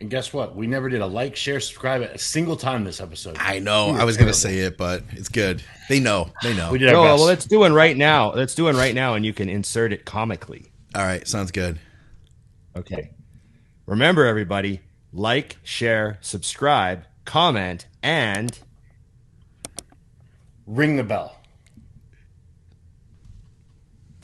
And guess what? We never did a like, share, subscribe a single time this episode. I know. I was going to say it, but it's good. They know. They know. We did our No, best. well, let's do one right now. Let's do one right now, and you can insert it comically. All right. Sounds good. Okay. Remember, everybody, like, share, subscribe, comment, and Ring the bell.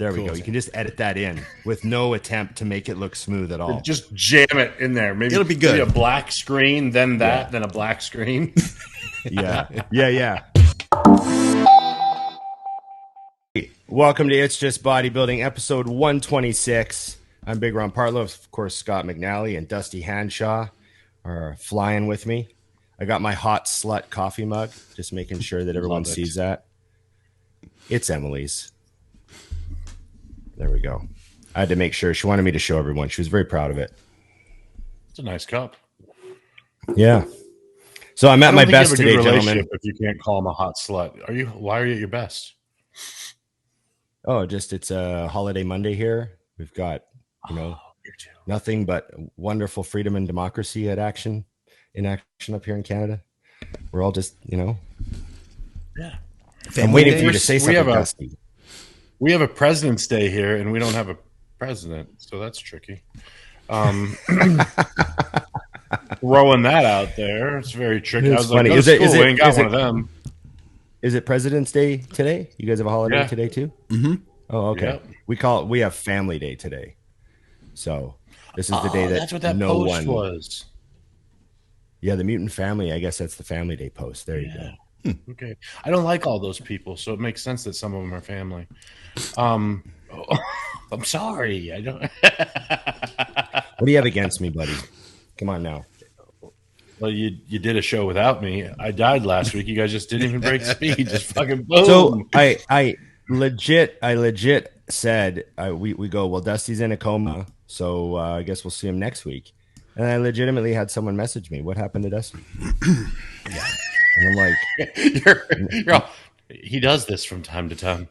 there we go. You can just edit that in with no attempt to make it look smooth at all. Just jam it in there. Maybe It'll be good. Maybe a black screen, then that, then a black screen. Yeah. Welcome to It's Just Bodybuilding, episode 126. I'm Big Ron Partlow. Of course, Scott McNally and Dusty Hanshaw are flying with me. I got my hot slut coffee mug, just making sure that everyone sees that. It's Emily's. There we go. I had to make sure. She wanted me to show everyone. She was very proud of it. It's a nice cup. Yeah. So I'm at my best today, gentlemen. If you can't call him a hot slut, why are you at your best? Oh, just it's a holiday Monday here. We've got, nothing but wonderful freedom and democracy in action up here in Canada. We're all just, Yeah. I'm waiting for you to say something, Dusty. We have a President's Day here, and we don't have a president, so that's tricky. Throwing that out there, it's very tricky. It's I was funny. like, Is it we ain't got one of them. Is it President's Day today? You guys have a holiday today too? Mm-hmm. Oh, okay. Yep. We have Family Day today. So this is the day that's what that post was. Yeah, the Mutant family. I guess that's the Family Day post. There you go. Okay. I don't like all those people, so it makes sense that some of them are family. I'm sorry. I don't. What do you have against me, buddy? Come on now. Well, you did a show without me. I died last week. You guys just didn't even break speed. Just fucking boom. So I legit said we go, well, Dusty's in a coma, so I guess we'll see him next week. And I legitimately had someone message me, what happened to Dusty? Yeah. And I'm like, you're all, he does this from time to time.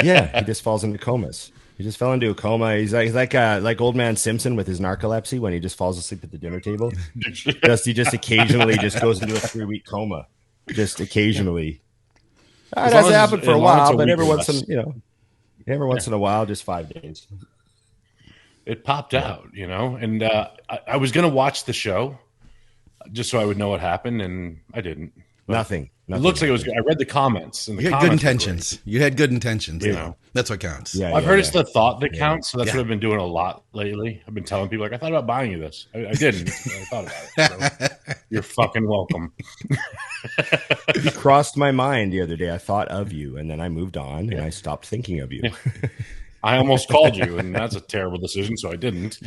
Yeah, he just falls into comas. He just fell into a coma. He's like old man Simpson with his narcolepsy when he just falls asleep at the dinner table. Dusty just occasionally just goes into a 3-week coma. Just occasionally. It hasn't happened for a while, but every once in a while, just 5 days. It popped out, and I was going to watch the show just so I would know what happened, and I didn't. Nothing. It looks like it was good. I read the comments. And You had good intentions. You had good intentions. That's what counts. Yeah, I've heard it's the thought that counts, so that's what I've been doing a lot lately. I've been telling people, I thought about buying you this. I didn't. I thought about it. So you're fucking welcome. You crossed my mind the other day. I thought of you, and then I moved on, and I stopped thinking of you. I almost called you, and that's a terrible decision, so I didn't.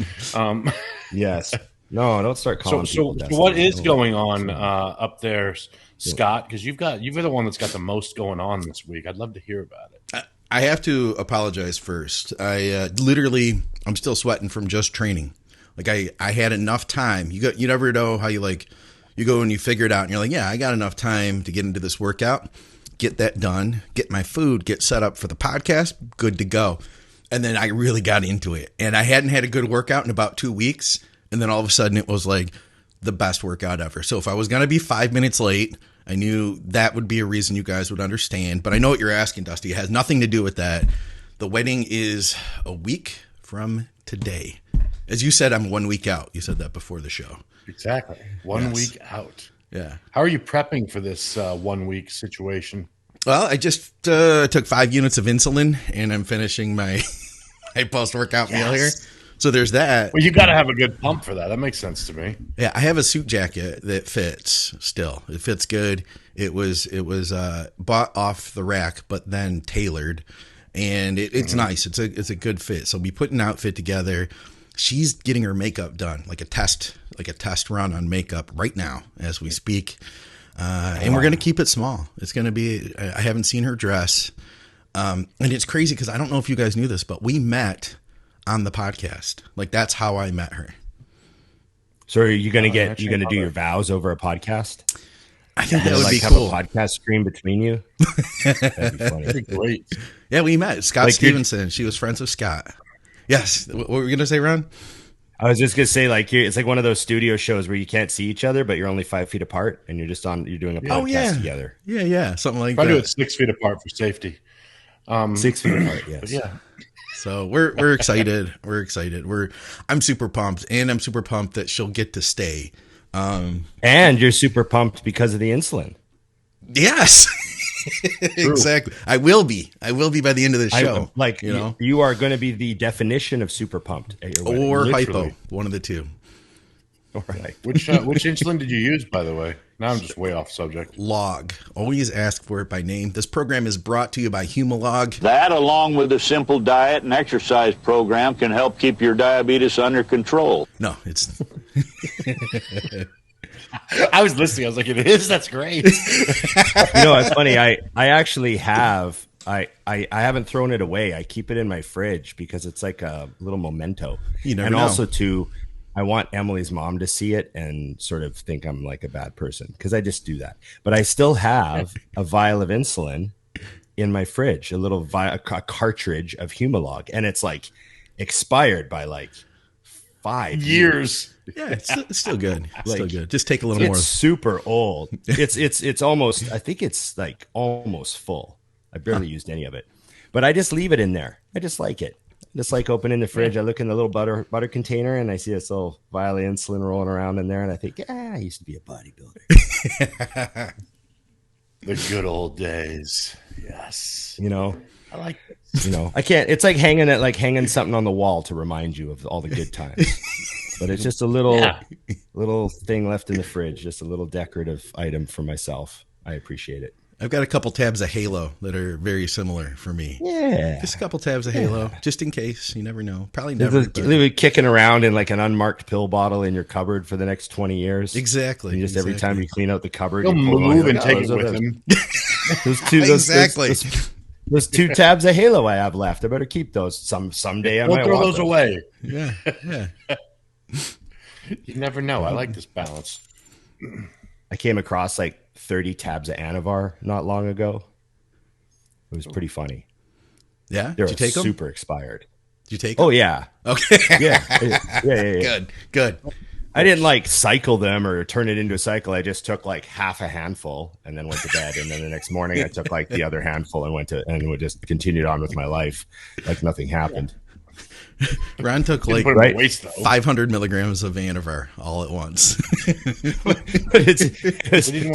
Yes. No, don't start calling people. So what is going on up there, Scott? Because you're the one that's got the most going on this week. I'd love to hear about it. I have to apologize first. I'm still sweating from just training. Like I had enough time. You never know how you go and you figure it out and you're like, yeah, I got enough time to get into this workout, get that done, get my food, get set up for the podcast, good to go. And then I really got into it. And I hadn't had a good workout in about 2 weeks. And then all of a sudden it was like the best workout ever. So if I was going to be 5 minutes late, I knew that would be a reason you guys would understand. But I know what you're asking, Dusty. It has nothing to do with that. The wedding is a week from today. As you said, I'm 1 week out. You said that before the show. Exactly. 1 week out. Yeah. How are you prepping for this 1 week situation? Well, I just took 5 units of insulin, and I'm finishing my post-workout meal here. So there's that. Well, you got to have a good pump for that. That makes sense to me. Yeah, I have a suit jacket that fits still. It fits good. It was bought off the rack, but then tailored, and it's nice. It's a good fit. So we put an outfit together. She's getting her makeup done, like a test run on makeup right now as we speak. And we're going to keep it small. It's going to be, I haven't seen her dress. And it's crazy because I don't know if you guys knew this, but we met on the podcast. Like that's how I met her. So are you going to do your vows over a podcast? I think that would be have cool. A podcast stream between you. That'd be funny. That'd be great. Yeah, we met Scott Stevenson. She was friends with Scott. Yes. What were we going to say, Ron? I was just gonna say, like, it's like one of those studio shows where you can't see each other, but you're only 5 feet apart, and you're doing a podcast together. Yeah, something like Try that. to do it 6 feet apart for safety. 6 feet apart, yes. But yeah. So we're excited. We're excited. I'm super pumped, and I'm super pumped that she'll get to stay. And you're super pumped because of the insulin. Yes. Exactly. I will be by the end of the show. You are going to be the definition of super pumped at your wedding. Or hypo, one of the two. All right. Which insulin did you use, by the way? Now I'm just way off subject. Log. Always ask for it by name. This program is brought to you by Humalog. That, along with a simple diet and exercise program, can help keep your diabetes under control. No, it's... I was listening. I was like, it is? That's great. It's funny. I actually have... I haven't thrown it away. I keep it in my fridge because it's like a little memento. You never know. Also, too, I want Emily's mom to see it and sort of think I'm like a bad person because I just do that. But I still have a vial of insulin in my fridge, a cartridge of Humalog, and it's like expired by like 5 years. Yeah, it's still good. It's still good. Just take a little more. It's super old. It's almost. I think it's like almost full. I barely used any of it, but I just leave it in there. I just like it. Just like opening the fridge, I look in the little butter container and I see this little vial of insulin rolling around in there, and I think, I used to be a bodybuilder. The good old days. Yes. I like it. I can't. It's like hanging something on the wall to remind you of all the good times. But it's just a little thing left in the fridge, just a little decorative item for myself. I appreciate it. I've got a couple tabs of Halo that are very similar for me. Yeah. Just a couple tabs of Halo, just in case. You never know. Probably never. Leave it kicking around in like an unmarked pill bottle in your cupboard for the next 20 years. Exactly. And just every time you clean out the cupboard, he'll move and take it with him. Those 2 tabs of Halo I have left. I better keep those someday. We'll throw those away. Yeah. You never know. I like this balance. I came across like 30 tabs of Anavar not long ago. It was pretty funny. Yeah? They're Did you take them? super expired. Did you take them? Oh, yeah. Okay. Yeah. Good. I didn't like cycle them or turn it into a cycle. I just took like half a handful and then went to bed. And then the next morning I took like the other handful and we just continued on with my life like nothing happened. Ron took like waste, 500 milligrams of Anavar all at once.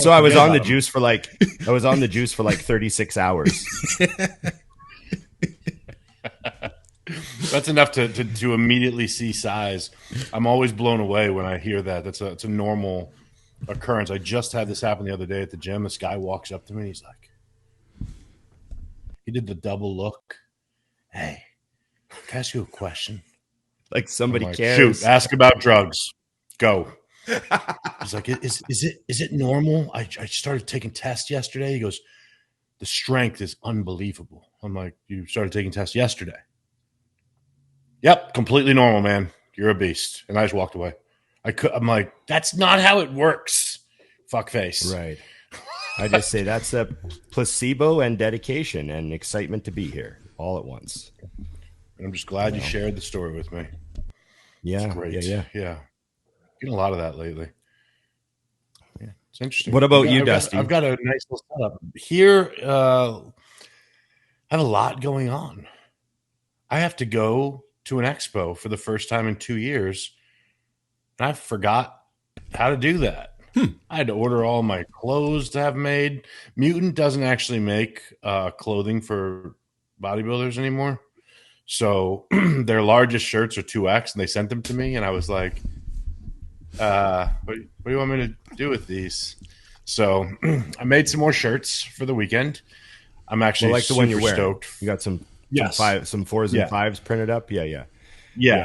So I was on the juice for like 36 hours. That's enough to immediately see size. I'm always blown away when I hear that. It's a normal occurrence. I just had this happen the other day at the gym. This guy walks up to me. He's like, he did the double look. Hey, can I ask you a question? Like somebody cares. Shoot, ask about drugs. Go. He's like, is it normal? I started taking tests yesterday. He goes, the strength is unbelievable. I'm like, you started taking tests yesterday? Yep, completely normal, man. You're a beast. And I just walked away. I'm like, that's not how it works. Fuck face. Right. I just say that's a placebo and dedication and excitement to be here all at once. And I'm just glad you shared the story with me. Yeah. It's great. Yeah. Getting a lot of that lately. Yeah. It's interesting. What about you, Dusty? I've got a nice little setup. Here, I have a lot going on. I have to go to an expo for the first time in 2 years. And I forgot how to do that. I had to order all my clothes to have made. Mutant doesn't actually make clothing for bodybuilders anymore. So their largest shirts are 2X, and they sent them to me. And I was like, what do you want me to do with these? So I made some more shirts for the weekend. I'm actually like the one you're wearing. Stoked. You got some 4s and 5s printed up. Yeah.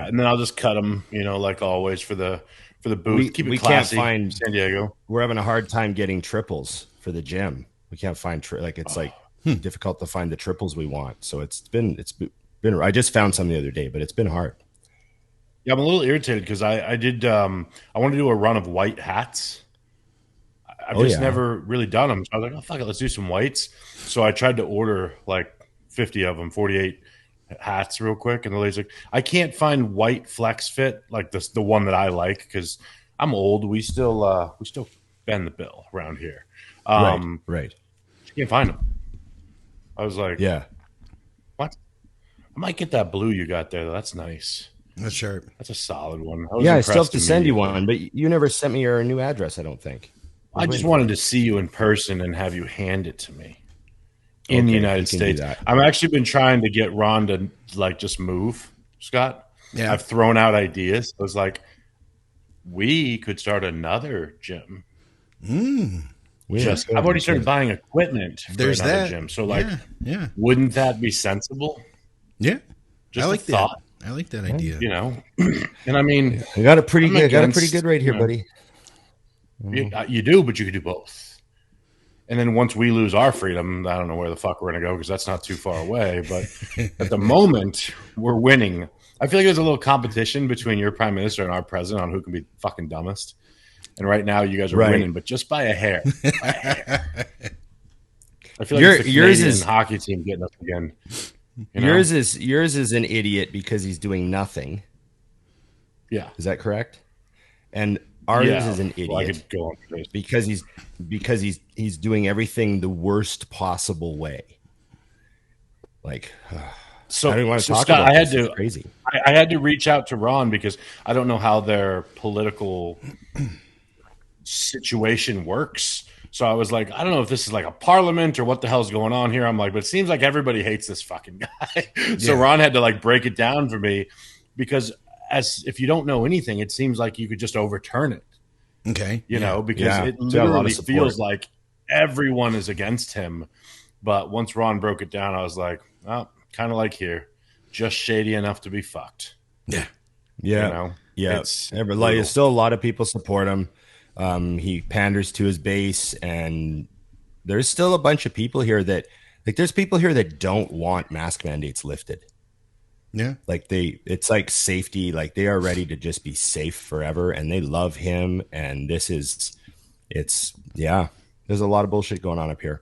And then I'll just cut them, like always for the booth. Keep it classy. Can't find San Diego. We're having a hard time getting triples for the gym. We can't find difficult to find the triples we want. So it's been. I just found some the other day, but it's been hard. Yeah, I'm a little irritated because I did. I want to do a run of white hats. I've never really done them. So I was like, oh fuck it, let's do some whites. So I tried to order like 50 of them, 48. hats real quick, and the lady's like, I can't find white flex fit like this, the one that I like, because I'm old. We still bend the bill around here. Right. She can't find them. I was like, Yeah. what? I might get that blue you got there, though. That's nice. That's sharp. That's a solid one. I still have to send you one, but you never sent me your new address, I don't think. I just wanted to see you in person and have you hand it to me in the United States. I've actually been trying to get Ron to like just move, Scott. Yeah. I've thrown out ideas. I was like, we could start another gym. I've already started buying equipment for another gym. So like, wouldn't that be sensible? Yeah. Just I like a thought. I like that idea. You know, and I mean, I got it pretty good. I got it pretty good right here, buddy. You do, but you could do both. And then once we lose our freedom, I don't know where the fuck we're going to go because that's not too far away. But at the moment, we're winning. I feel like there's a little competition between your prime minister and our president on who can be fucking dumbest. And right now, you guys are winning, but just by a hair. I feel like it's the yours Canadian is hockey team getting us again. You know? Yours is an idiot because he's doing nothing. Yeah, is that correct? And ours is an idiot I could go on because he's doing everything the worst possible way. Like, so I don't want to talk Scott, about I this. had It's to crazy. I had to reach out to Ron because I don't know how their political situation works. So I was like, I don't know if this is like a parliament or what the hell's going on here. I'm like, but it seems like everybody hates this fucking guy. So Ron had to like break it down for me because as if you don't know anything, it seems like you could just overturn it. Okay. You know, because it literally feels like everyone is against him. But once Ron broke it down, I was like, oh, kind of like here, just shady enough to be fucked. Yeah. Yeah. You know? Yeah. Still a lot of people support him. He panders to his base, and there's still a bunch of people here that there's people here that don't want mask mandates lifted. Yeah. Like it's like safety, like they are ready to just be safe forever, and they love him. And there's a lot of bullshit going on up here.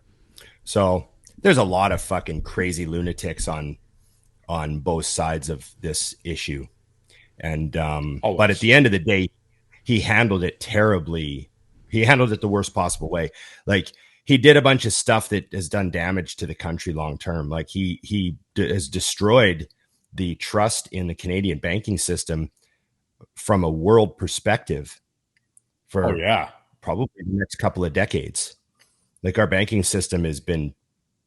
So there's a lot of fucking crazy lunatics on both sides of this issue. And, but at the end of the day, he handled it terribly. He handled it the worst possible way. Like he did a bunch of stuff that has done damage to the country long term. Like he has destroyed the trust in the Canadian banking system from a world perspective for probably the next couple of decades. Like our banking system has been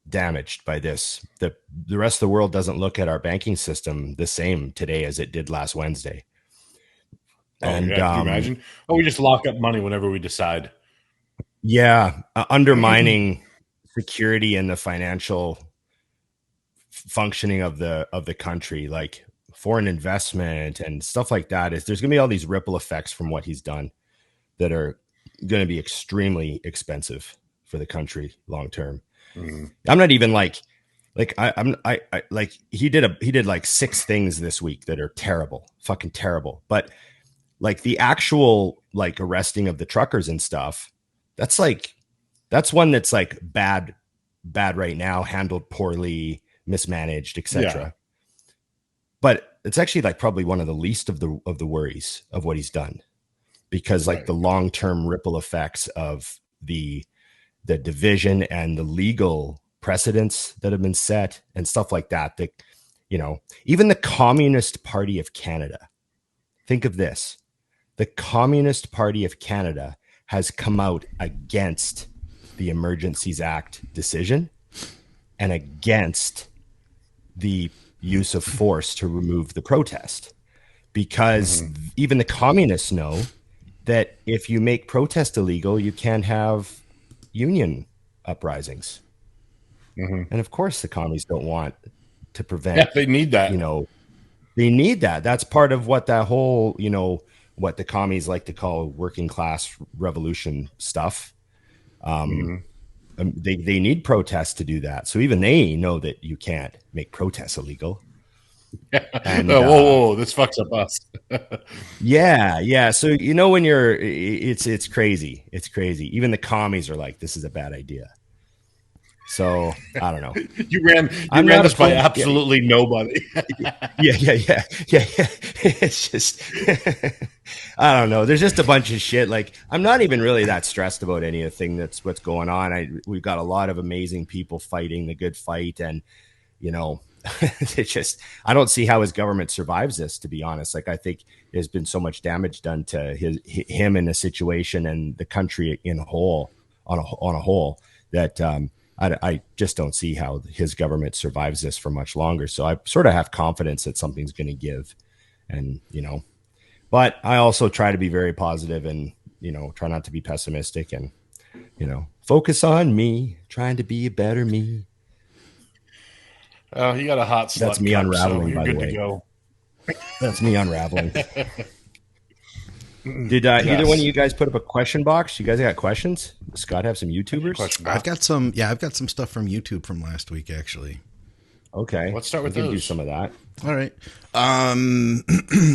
damaged by this. The rest of the world doesn't look at our banking system the same today as it did last Wednesday. Can you imagine? We just lock up money whenever we decide. Yeah, undermining security and the financial functioning of the country, like foreign investment and stuff like that. There's going to be all these ripple effects from what he's done that are going to be extremely expensive for the country long term. Mm-hmm. I'm not even he did like 6 things this week that are terrible, fucking terrible, but. Like the actual like arresting of the truckers and stuff, that's one that's like bad right now, handled poorly, mismanaged, etc. Yeah. But it's actually like probably one of the least of the worries of what he's done, because like the long-term ripple effects of the division and the legal precedents that have been set and stuff like that, even the Communist Party of Canada, think of this. The Communist Party of Canada has come out against the Emergencies Act decision and against the use of force to remove the protest, because even the communists know that if you make protest illegal, you can't have union uprisings. And of course the commies don't want to prevent. Yeah, they need that. They need that. That's part of what that whole, what the commies like to call working class revolution stuff. They need protests to do that. So even they know that you can't make protests illegal. And, whoa, this fucks up us. Yeah. So, when it's crazy. It's crazy. Even the commies are like, this is a bad idea. So I don't know. You ran I'm ran not this by opposed. absolutely nobody. Yeah. It's just, I don't know. There's just a bunch of shit. Like, I'm not even really that stressed about anything that's what's going on. We've got a lot of amazing people fighting the good fight, and you know, it's just, I don't see how his government survives this. To be honest, like, I think there's been so much damage done to him in the situation and the country in a whole, on a whole, that I just don't see how his government survives this for much longer. So I sort of have confidence that something's going to give, and you know, but I also try to be very positive and, you know, try not to be pessimistic and, you know, focus on me, trying to be a better me. You got a hot slut. That's me cup, unraveling, so by you're the good way. to go. That's me unraveling. Did either one of you guys put up a question box? You guys got questions? Does Scott have some YouTubers? Question I've box. got some. Yeah, I've got some stuff from YouTube from last week, actually. Okay, Let's start with we can do those. some of that. All right.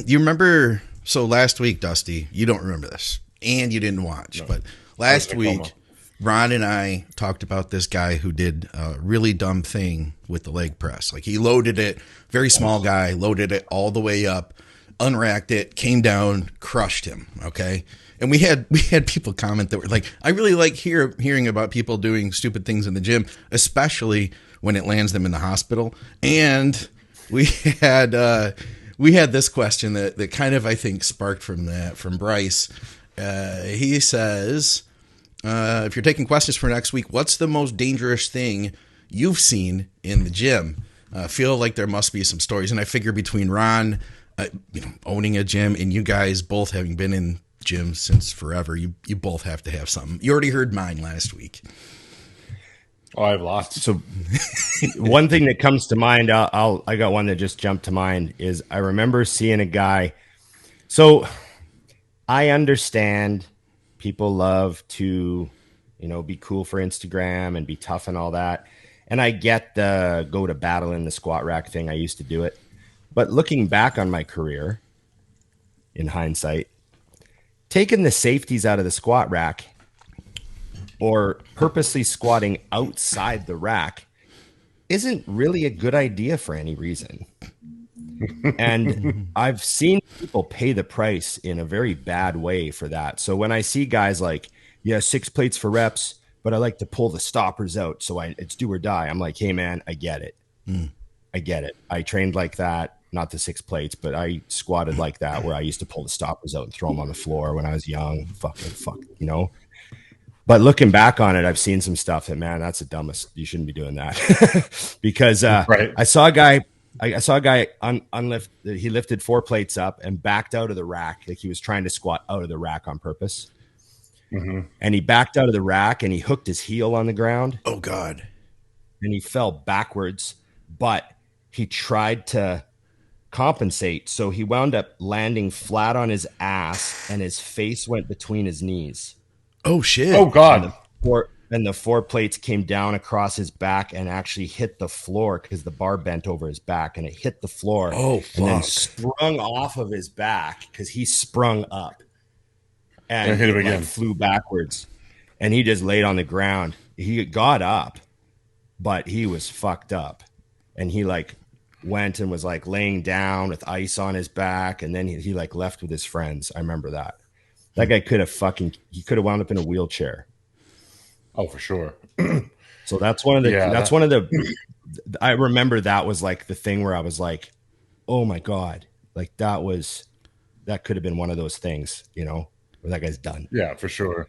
You remember? So last week, Dusty, you don't remember this, and you didn't watch, but last week, Ron and I talked about this guy who did a really dumb thing with the leg press. Like, he loaded it, very small guy, loaded it all the way up, unracked it, came down, crushed him. Okay. And we had people comment that were like, I really like hearing about people doing stupid things in the gym, especially when it lands them in the hospital. And we had this question that kind of, I think, sparked from Bryce. He says, if you're taking questions for next week, what's the most dangerous thing you've seen in the gym? I feel like there must be some stories. And I figure between Ron, owning a gym, and you guys both having been in gyms since forever, you both have to have something. You already heard mine last week. Oh, I've lost. So one thing that comes to mind, I got one that just jumped to mind, is I remember seeing a guy. So I understand people love to, be cool for Instagram and be tough and all that. And I get the go to battle in the squat rack thing. I used to do it. But looking back on my career, in hindsight, taking the safeties out of the squat rack or purposely squatting outside the rack isn't really a good idea for any reason. And I've seen people pay the price in a very bad way for that. So when I see guys like, 6 plates for reps, but I like to pull the stoppers out, so it's do or die. I'm like, hey man, I get it. I get it. I trained like that. Not the 6 plates, but I squatted like that, where I used to pull the stoppers out and throw them on the floor when I was young. Fuck. But looking back on it, I've seen some stuff that, man, that's the dumbest. You shouldn't be doing that. Because Right. I saw a guy unlift. He lifted 4 plates up and backed out of the rack. Like, he was trying to squat out of the rack on purpose. Mm-hmm. And he backed out of the rack and he hooked his heel on the ground. Oh God. And he fell backwards, but he tried to compensate. So he wound up landing flat on his ass and his face went between his knees. Oh shit. Oh God. And the 4 plates came down across his back and actually hit the floor, because the bar bent over his back and it hit the floor. Oh, fuck. And then sprung off of his back, because he sprung up and hit him again. Flew backwards. And he just laid on the ground. He got up, but he was fucked up. And he went and was laying down with ice on his back. And then he left with his friends. I remember that. That guy could have wound up in a wheelchair. Oh, for sure. So that's one of the, I remember that was the thing where I was like, oh my God, that could have been one of those things, where that guy's done. Yeah, for sure.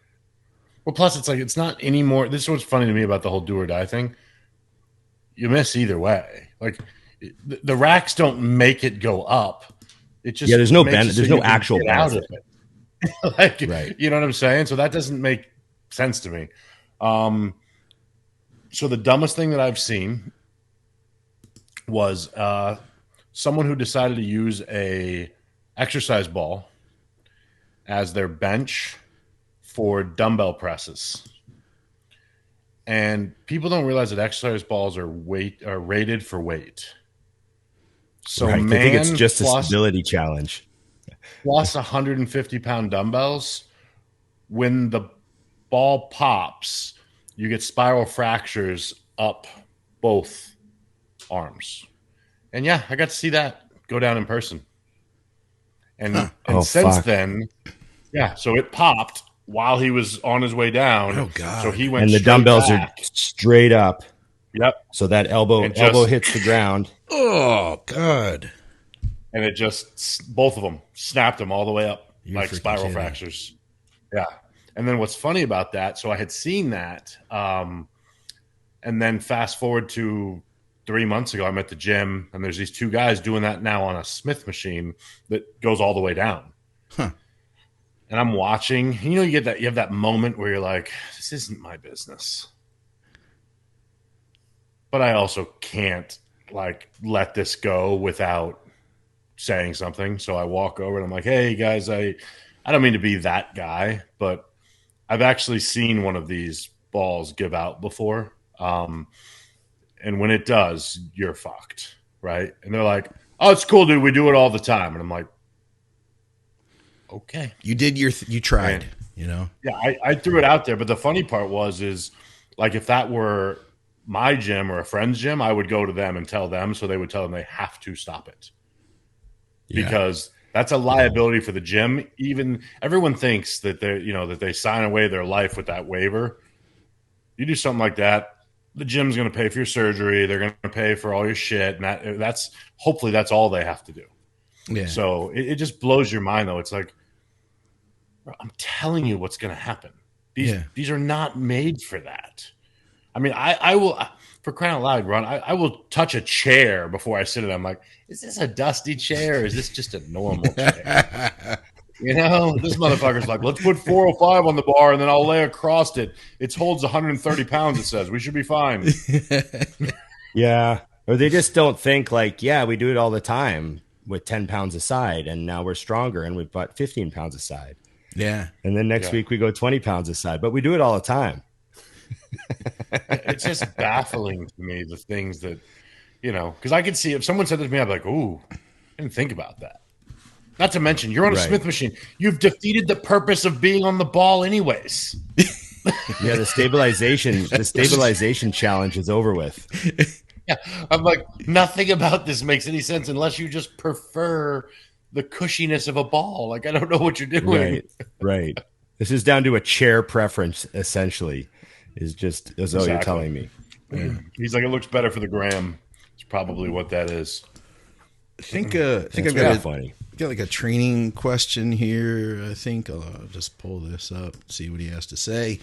Well, plus it's not anymore. This is what's funny to me about the whole do or die thing. You miss either way. The racks don't make it go up. It just, there's no makes it there's so no you can actual get out of benefit. it. Right. You know what I'm saying? So that doesn't make sense to me. So the dumbest thing that I've seen was someone who decided to use a exercise ball as their bench for dumbbell presses. And people don't realize that exercise balls are rated for weight. So Right. man, I think it's just a stability challenge. Plus 150-pound dumbbells, when the ball pops, you get spiral fractures up both arms. And yeah, I got to see that go down in person. And since then, yeah, so it popped while he was on his way down. Oh God. So he went and the straight dumbbells back. are straight up. Yep. So that elbow hits the ground. Oh God. And it just, both of them snapped them all the way up, You're like freaking spiral kidding. fractures. Yeah. And then what's funny about that, so I had seen that. And then fast forward to 3 months ago, I'm at the gym, and there's these two guys doing that now on a Smith machine that goes all the way down. Huh. And I'm watching. You have that moment where you're like, this isn't my business. But I also can't like let this go without saying something. So I walk over and I'm like, hey guys, I don't mean to be that guy, but I've actually seen one of these balls give out before. And when it does, you're fucked, right? And they're like, oh, it's cool, dude. We do it all the time. And I'm like, okay. You did you tried, Yeah, I threw it out there. But the funny part is like if that were my gym or a friend's gym, I would go to them and tell them, so they would tell them they have to stop it. Yeah. Because that's a liability for the gym. Even everyone thinks that that they sign away their life with that waiver. You do something like that, the gym's going to pay for your surgery. They're going to pay for all your shit, and that's hopefully that's all they have to do. Yeah. So it just blows your mind, though. It's like, I'm telling you what's going to happen. These are not made for that. I mean, I will, for crying out loud, Ron, I will touch a chair before I sit in it. I'm like, is this a dusty chair or is this just a normal chair? This motherfucker's like, let's put 405 on the bar and then I'll lay across it. It holds 130 pounds, it says. We should be fine. Yeah. Or they just don't think like, yeah, we do it all the time with 10 pounds aside and now we're stronger and we've got 15 pounds aside. Yeah. And then next week we go 20 pounds aside, but we do it all the time. It's just baffling to me, the things that, because I could see if someone said this to me, I'd be like, ooh, I didn't think about that. Not to mention, you're on a Smith machine. You've defeated the purpose of being on the ball anyways. Yeah, the stabilization challenge is over with. Yeah, I'm like, nothing about this makes any sense unless you just prefer the cushiness of a ball. Like, I don't know what you're doing. Right. This is down to a chair preference, essentially, is all you're telling me. Yeah. He's like, it looks better for the gram. It's probably what that is. I think I've got like a training question here. I think I'll just pull this up, see what he has to say.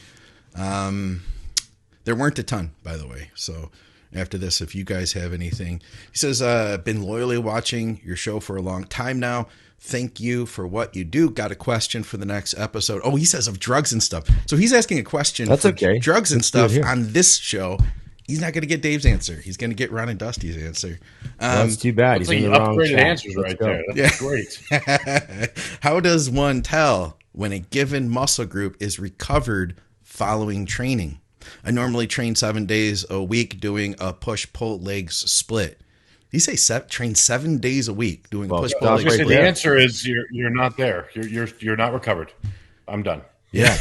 There weren't a ton, by the way. So after this, if you guys have anything, he says, been loyally watching your show for a long time now. Thank you for what you do. Got a question for the next episode. Oh, he says of drugs and stuff. So he's asking a question. That's okay. Drugs and stuff on this show. He's not going to get Dave's answer. He's going to get Ron and Dusty's answer. That's too bad. He's in the wrong upgraded chat. answers right there. That's great. How does one tell when a given muscle group is recovered following training? I normally train 7 days a week doing a push-pull legs split. Did he say train 7 days a week doing a push-pull legs split? The answer is you're not there. You're not recovered. I'm done. Yeah.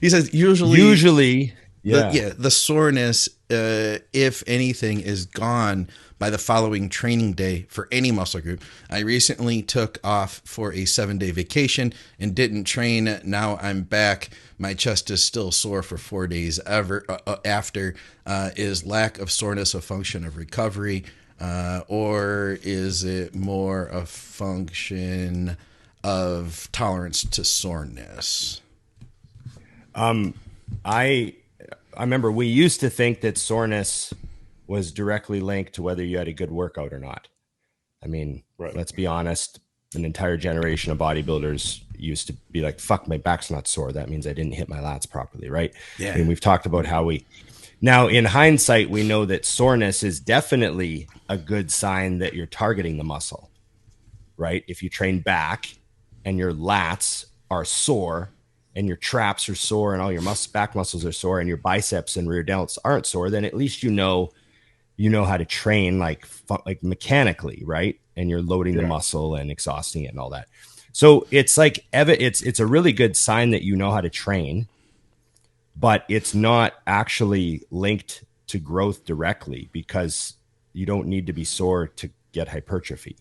He says usually. Yeah. The soreness, if anything, is gone by the following training day for any muscle group. I recently took off for a 7-day vacation and didn't train. Now I'm back. My chest is still sore for 4 days after. Is lack of soreness a function of recovery, or is it more a function of tolerance to soreness? I remember we used to think that soreness was directly linked to whether you had a good workout or not. I mean, Let's be honest. An entire generation of bodybuilders used to be like, fuck, my back's not sore. That means I didn't hit my lats properly, right? Yeah. And we've talked about how now in hindsight, we know that soreness is definitely a good sign that you're targeting the muscle, right? If you train back and your lats are sore, and your traps are sore and all your back muscles are sore and your biceps and rear delts aren't sore, then at least you know how to train like mechanically, right? And you're loading the muscle and exhausting it and all that. So it's like it's a really good sign that you know how to train, but it's not actually linked to growth directly because you don't need to be sore to get hypertrophy.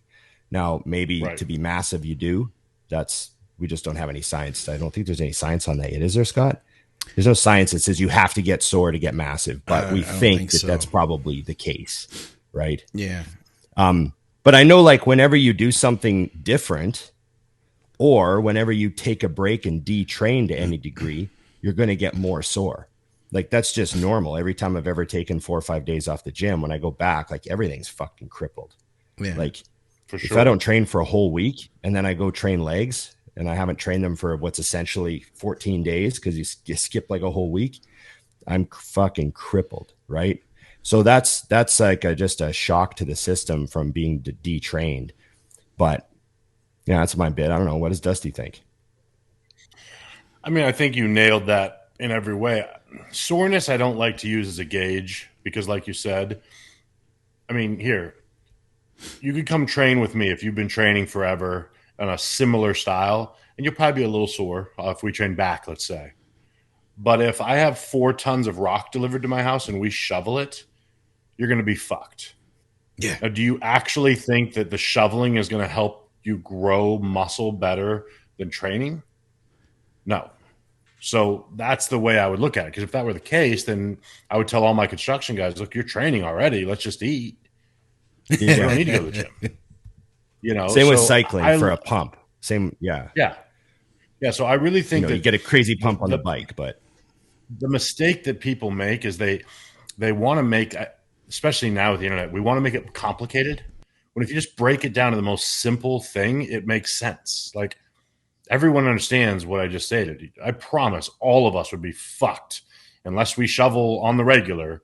Now, maybe to be massive, you do. We just don't have any science. I don't think there's any science on that yet. Is there, Scott? There's no science that says you have to get sore to get massive, but we think that that's probably the case, right? Yeah. But I know, like, whenever you do something different or whenever you take a break and detrain to any degree, you're going to get more sore. Like, that's just normal. Every time I've ever taken 4 or 5 days off the gym, when I go back, like, everything's fucking crippled. Yeah. Like, For if sure. I don't train for a whole week and then I go train legs and I haven't trained them for what's essentially 14 days because you skip like a whole week, I'm fucking crippled, right? So that's like just a shock to the system from being detrained. But yeah, that's my bit. I don't know. What does Dusty think? I mean, I think you nailed that in every way. Soreness, I don't like to use as a gauge because, like you said, I mean, here, you could come train with me if you've been training forever on a similar style, and you'll probably be a little sore if we train back, let's say. But if I have 4 tons of rock delivered to my house and we shovel it, you're going to be fucked. Yeah. Now, do you actually think that the shoveling is going to help you grow muscle better than training? No. So that's the way I would look at it. Because if that were the case, then I would tell all my construction guys, look, you're training already. Let's just eat. You don't need to go to the gym. You know, Same with cycling for a pump. Same, yeah. Yeah. So I really think that you get a crazy pump on the bike, but the mistake that people make is they want to make, especially now with the internet, we want to make it complicated. When if you just break it down to the most simple thing, it makes sense. Like, everyone understands what I just stated. I promise all of us would be fucked unless we shovel on the regular.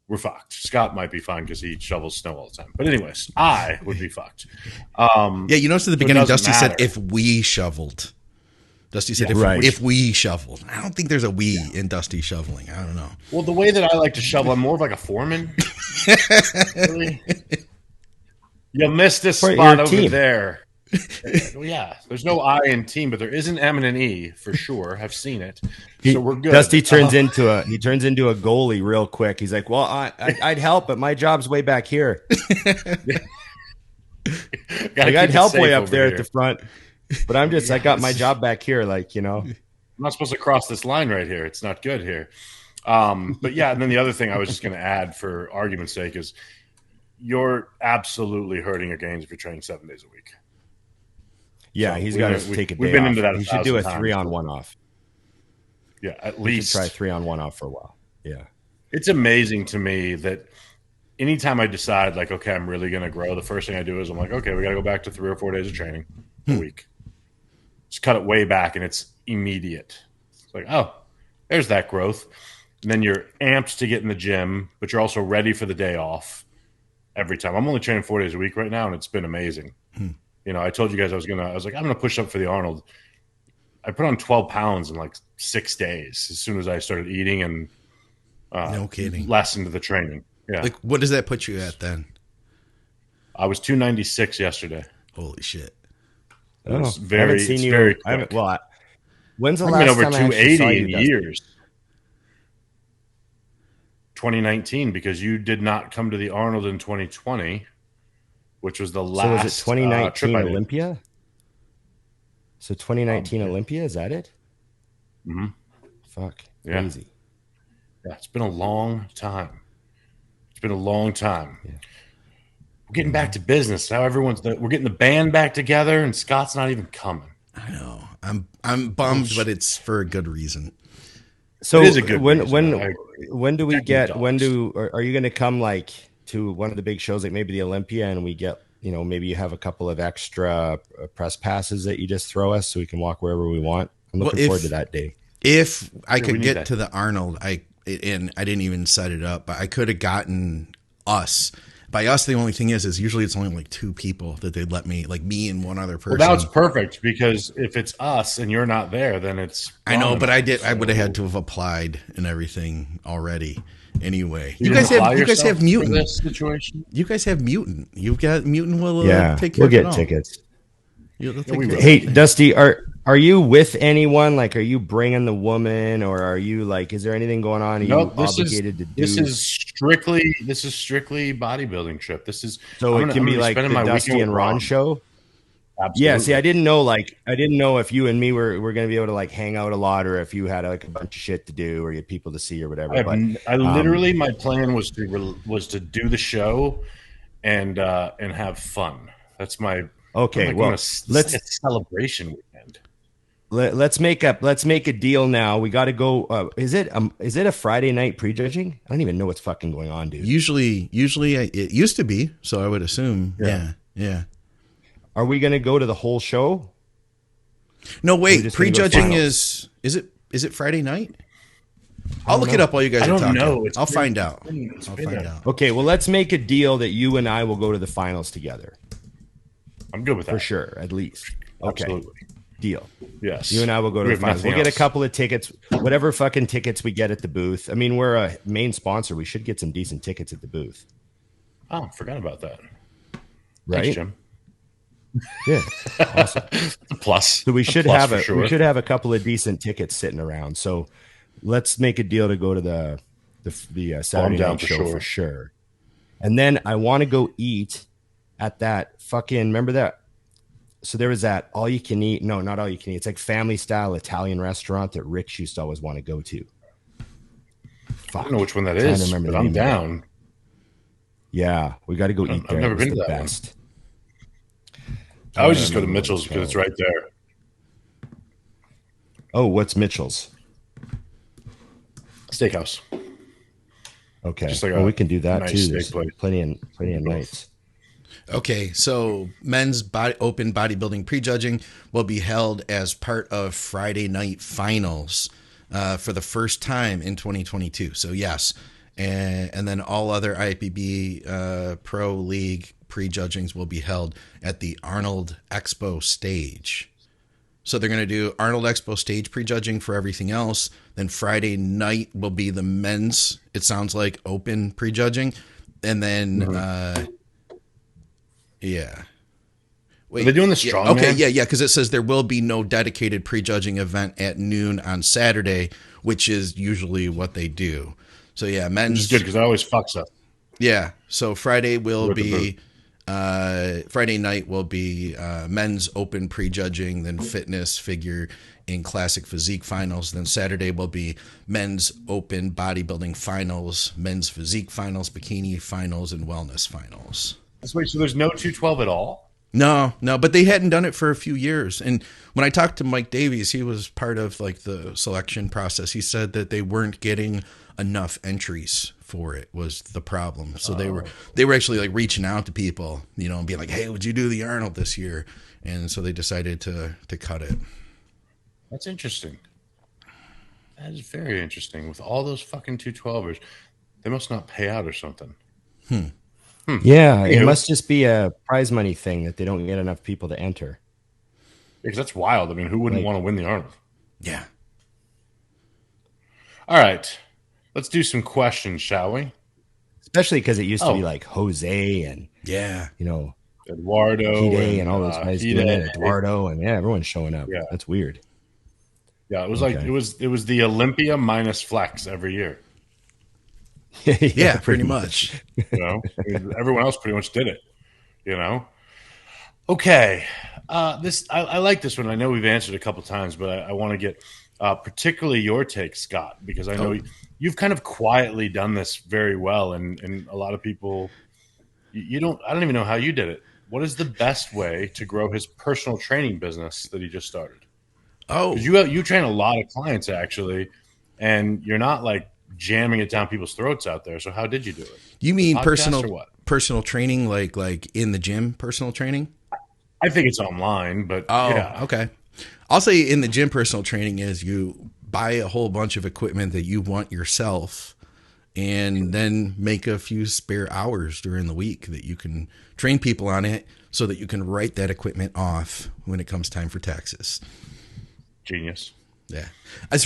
We're fucked. Scott might be fine because he shovels snow all the time. But anyways, I would be fucked. Yeah, you noticed at the beginning, Dusty said, if we shoveled. Dusty said, if we shoveled. I don't think there's a we in Dusty shoveling. I don't know. Well, the way that I like to shovel, I'm more of like a foreman. Really? You missed this spot over there. Yeah, there's no I in team, but there is an M and an E for sure. I've seen it, so we're good. Dusty turns into a goalie real quick. He's like, "Well, I'd help, but my job's way back here. I'd help way up there at the front, but I'm just I got my job back here. Like, you know, I'm not supposed to cross this line right here. It's not good here." But yeah, and then the other thing I was just going to add for argument's sake is you're absolutely hurting your gains if you're training 7 days a week. Yeah, So he's got to take a day we've been off. into that. He should do a 3-on-1 off. Yeah, at We least should try 3-on-1 off for a while. Yeah, it's amazing to me that anytime I decide, like, okay, I'm really going to grow, the first thing I do is I'm like, okay, we got to go back to 3 or 4 days of training a week. Just cut it way back, and it's immediate. It's like, oh, there's that growth. And then you're amped to get in the gym, but you're also ready for the day off every time. I'm only training 4 days a week right now, and it's been amazing. You know, I told you guys I was like, I'm going to push up for the Arnold. I put on 12 pounds in like 6 days as soon as I started eating and no kidding. Less into the training. Yeah. Like, what does that put you at then? I was 296 yesterday. Holy shit. It was I haven't seen you. Very I haven't, well, when's the I've last been over time I actually saw 280 you, in Dusty? years. 2019, because you did not come to the Arnold in 2020, which was the last. So was it 2019 trip I did. Olympia? So 2019 Olympia, is that it? Mm-hmm. Fuck, Yeah. crazy. Yeah, it's been a long time. Yeah. We're getting back to business now. We're getting the band back together, and Scott's not even coming. I know. I'm bummed, but it's for a good reason. So It is a good reason. when do we get Dogs. are you going to come like to one of the big shows like maybe the Olympia and we get, you know, maybe you have a couple of extra press passes that you just throw us so we can walk wherever we want? I'm looking forward to that day. If I could we need get that. to the Arnold, I didn't even set it up, but I could have gotten us. By us, the only thing is usually it's only like 2 people that they'd let me, like me and one other person. Well, that was perfect, because if it's us and you're not there, then it's. I know, gone. but I would have had to have applied and everything already. Anyway, You you guys didn't apply have yourself for Mutant. this situation. You guys have Mutant. You've got Mutant. Will Yeah, take care we'll of get it all. tickets. You'll take we care will. of Hey, everything. Dusty, Are you with anyone? Like, are you bringing the woman, or are you like? Is there anything going on? Are you obligated to do? This is strictly bodybuilding trip. This is So it can be like the Dusty and Ron show. Absolutely. Yeah. See, I didn't know if you and me were going to be able to like hang out a lot, or if you had like a bunch of shit to do, or you had people to see, or whatever. I literally, my plan was to do the show and have fun. That's my okay. Well, let's a celebration weekend. Let's make a deal now. We got to go. Is it a Friday night prejudging? I don't even know what's fucking going on, dude. Usually it used to be. So I would assume. Yeah. Are we going to go to the whole show? No, wait. Prejudging is it Friday night? I'll look it up while you guys are talking. I'll find out. Okay, well, let's make a deal that you and I will go to the finals together. I'm good with that. For sure, at least. Okay. Absolutely. Deal. Yes. You and I will go to the finals. We'll get a couple of tickets, whatever fucking tickets we get at the booth. I mean, we're a main sponsor. We should get some decent tickets at the booth. Oh, forgot about that. Right, Thanks, Jim. Yeah, awesome. Plus, so we should have a couple of decent tickets sitting around. So let's make a deal to go to the Saturday night show for sure. And then I want to go eat at that fucking, remember that? So there was that all you can eat. No, not all you can eat. It's like family style Italian restaurant that Rich used to always want to go to. Fuck. I don't know which one that is, but I'm down. Yeah, we got to go eat there. I've never been to that one. I always just go to Mitchell's because it's right there. Oh, what's Mitchell's? Steakhouse. Okay, just like we can do that too. There's plenty of nights. Okay, so men's open bodybuilding prejudging will be held as part of Friday night finals for the first time in 2022. So yes, and then all other IFBB Pro League prejudgings will be held at the Arnold Expo stage. So they're going to do Arnold Expo stage prejudging for everything else. Then Friday night will be the men's, it sounds like, open prejudging. And then, yeah. Wait, are they doing the strongman? Okay, yeah, because it says there will be no dedicated prejudging event at noon on Saturday, which is usually what they do. So yeah, men's. Which is good because it always fucks up. Yeah, so Friday will be... Friday night will be men's open prejudging, then fitness, figure, and classic physique finals. Then Saturday will be men's open bodybuilding finals, men's physique finals, bikini finals, and wellness finals. Wait, so there's no 212 at all? No, but they hadn't done it for a few years. And when I talked to Mike Davies, he was part of like the selection process. He said that they weren't getting enough entries for it was the problem. So they were actually like reaching out to people, and being like, "Hey, would you do the Arnold this year?" And so they decided to cut it. That's interesting. That is very interesting. With all those fucking 212ers, they must not pay out or something. Yeah, it must just be a prize money thing that they don't get enough people to enter. Because that's wild. I mean, who wouldn't want to win the Arnold? Yeah. All right. Let's do some questions, shall we? Especially because it used to be like Jose and Eduardo Hide and all those guys doing it. Eduardo and everyone's showing up. Yeah, that's weird. Yeah, it was like it was the Olympia minus Flex every year. yeah, pretty much. Everyone else pretty much did it. Okay, I like this one. I know we've answered a couple times, but I want to get particularly your take, Scott, because I know you've kind of quietly done this very well, and a lot of people I don't even know how you did it. What is the best way to grow his personal training business that he just started? Oh, you train a lot of clients actually, and you're not like jamming it down people's throats out there. So how did you do it? You mean personal training, like in the gym, personal training? I think it's online, but okay. I'll say in the gym, personal training is you buy a whole bunch of equipment that you want yourself, and then make a few spare hours during the week that you can train people on it, so that you can write that equipment off when it comes time for taxes. Genius. Yeah.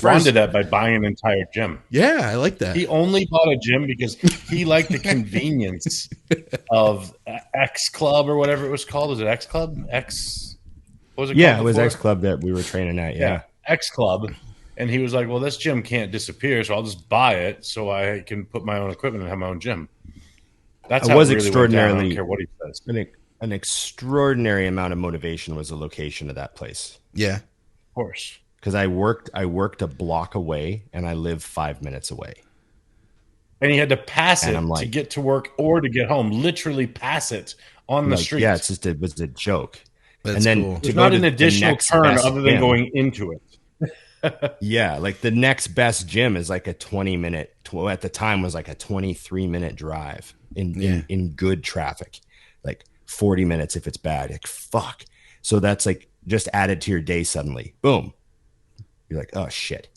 Ron did that by buying an entire gym. Yeah, I like that. He only bought a gym because he liked the convenience of X Club or whatever it was called. Was it X Club? What was it Yeah, called it was before? X Club that we were training at. Yeah. X Club. And he was like, well, this gym can't disappear, so I'll just buy it so I can put my own equipment and have my own gym. That's I how was it really went down. I don't extraordinarily care what he says. an extraordinary amount of motivation was the location of that place. Yeah. Of course. Because I worked a block away and I live 5 minutes away. And he had to pass And it I'm like- to get to work or to get home. Literally pass it on the street. Yeah, it was a joke. That's and then cool. to There's go not to an the additional next turn best other than gym- going into it. Yeah, like the next best gym is like a 20-minute. At the time was like a 23-minute drive in good traffic, like 40 minutes if it's bad. Like fuck. So that's like just added to your day suddenly. Boom. You're like, oh shit.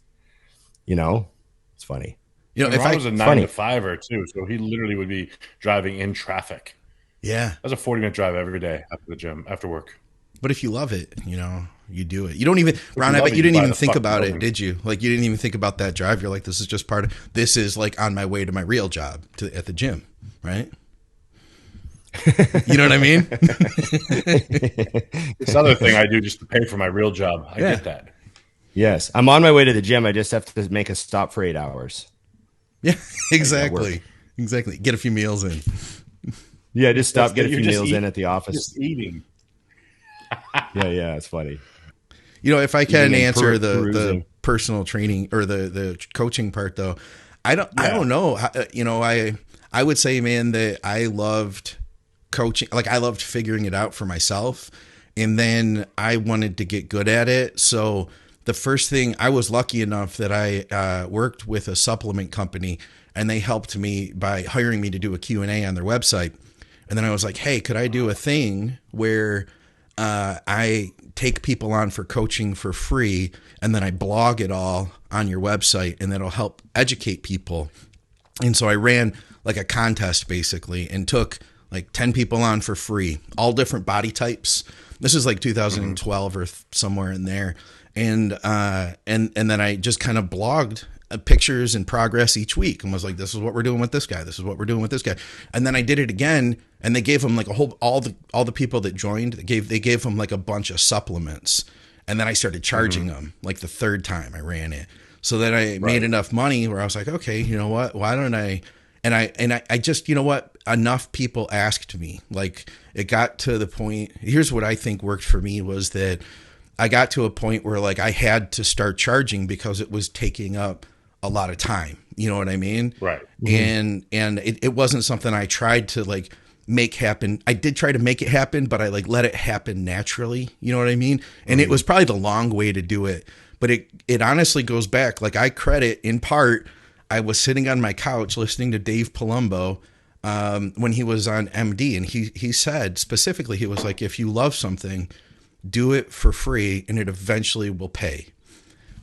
You know, it's funny. You know, And if Ron I was a 9 to 5er too, so he literally would be driving in traffic. yeah, That's a 40-minute drive every day after the gym, after work. but if you love it, you know, you do it. You don't even, Ron, I love bet it, you didn't you buy even the think fucking about building. it, did you? Like, you didn't even think about that drive. You're like, this is just this is like on my way to my real job at the gym, right? You know what I mean? This other thing I do just to pay for my real job. I Yeah. get that. Yes, I'm on my way to the gym. I just have to make a stop for 8 hours. Yeah, exactly. Exactly. Get a few meals in. Yeah, just stop, get a You're few just meals in eating- at the office. Just eating. Yeah, it's funny. You know, if I can Eating and answer the perusing. personal training or the coaching part though, I don't know. You know, I would say, man, that I loved coaching. Like I loved figuring it out for myself. And then I wanted to get good at it. So the first thing, I was lucky enough that I worked with a supplement company and they helped me by hiring me to do a Q&A on their website. And then I was like, hey, could I do a thing where I take people on for coaching for free and then I blog it all on your website and that'll help educate people. And so I ran like a contest basically and took like 10 people on for free, all different body types. This is like 2012 or somewhere in there. And then I just kind of blogged pictures and progress each week and was like, this is what we're doing with this guy. This is what we're doing with this guy. And then I did it again and they gave them like all the people that joined, they gave them like a bunch of supplements. And then I started charging them like the third time I ran it. So then I made enough money where I was like, okay, you know what? Why don't I? And I just, you know what? Enough people asked me. Like it got to the point. Here's what I think worked for me was that I got to a point where like I had to start charging because it was taking up a lot of time. You know what I mean? Right. And it wasn't something I tried to like make happen. I did try to make it happen, but I like let it happen naturally. You know what I mean? And it was probably the long way to do it. But it honestly goes back. Like I credit in part, I was sitting on my couch listening to Dave Palumbo when he was on MD. And he said specifically, he was like, if you love something, do it for free and it eventually will pay.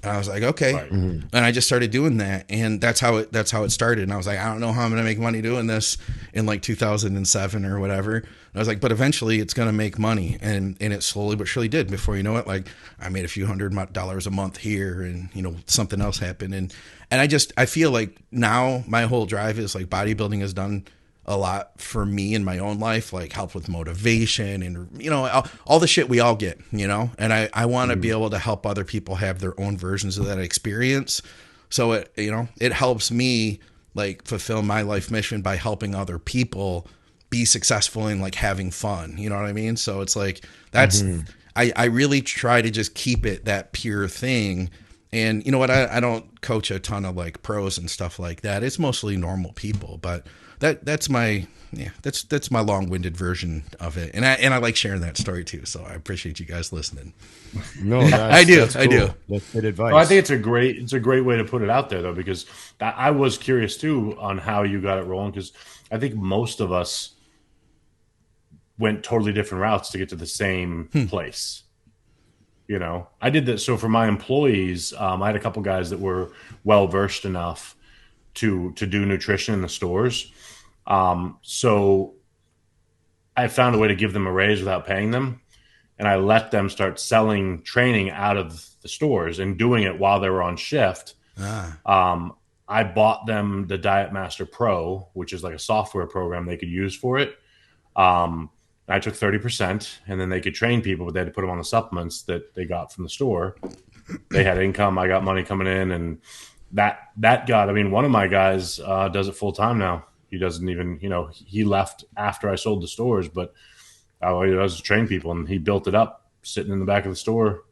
And I was like, okay. Right. And I just started doing that. And that's how it started. And I was like, I don't know how I'm going to make money doing this in like 2007 or whatever. And I was like, but eventually it's going to make money. And it slowly but surely did. Before you know it, like I made a few $100 a month here and, you know, something else happened. And I feel like now my whole drive is like bodybuilding has done a lot for me in my own life, like help with motivation and, you know, all the shit we all get, you know, and I want to be able to help other people have their own versions of that experience. So it, you know, it helps me like fulfill my life mission by helping other people be successful in like having fun. You know what I mean? So it's like, that's, I really try to just keep it that pure thing. And you know what? I don't coach a ton of like pros and stuff like that. It's mostly normal people, but that's my long-winded version of it. And I like sharing that story too. So I appreciate you guys listening. No, I do. That's I do. cool. That's good advice. Well, I think it's a great way to put it out there though, because I was curious too on how you got it rolling. Because I think most of us went totally different routes to get to the same place. You know, I did that. So for my employees, I had a couple guys that were well versed enough to do nutrition in the stores. So I found a way to give them a raise without paying them. And I let them start selling training out of the stores and doing it while they were on shift. I bought them the Diet Master Pro, which is like a software program they could use for it. I took 30%, and then they could train people, but they had to put them on the supplements that they got from the store. They had income. I got money coming in, and that got, I mean, one of my guys does it full time now. He doesn't even, he left after I sold the stores, but all he does is train people, and he built it up sitting in the back of the store,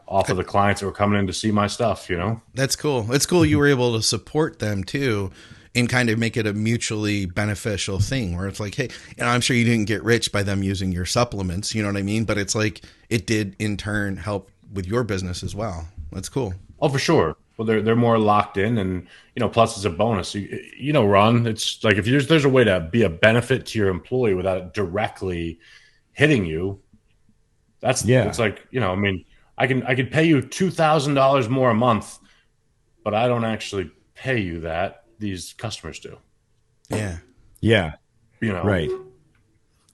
off of the clients that were coming in to see my stuff, That's cool. It's cool you were able to support them too and kind of make it a mutually beneficial thing where it's like, hey, and I'm sure you didn't get rich by them using your supplements, you know what I mean? But it's like it did in turn help with your business as well. That's cool. Oh, for sure. Well, they're more locked in, and plus it's a bonus. Ron, it's like if there's a way to be a benefit to your employee without it directly hitting you. It's like I mean, I could pay you $2,000 more a month, but I don't actually pay you that. These customers do. Yeah. Right. So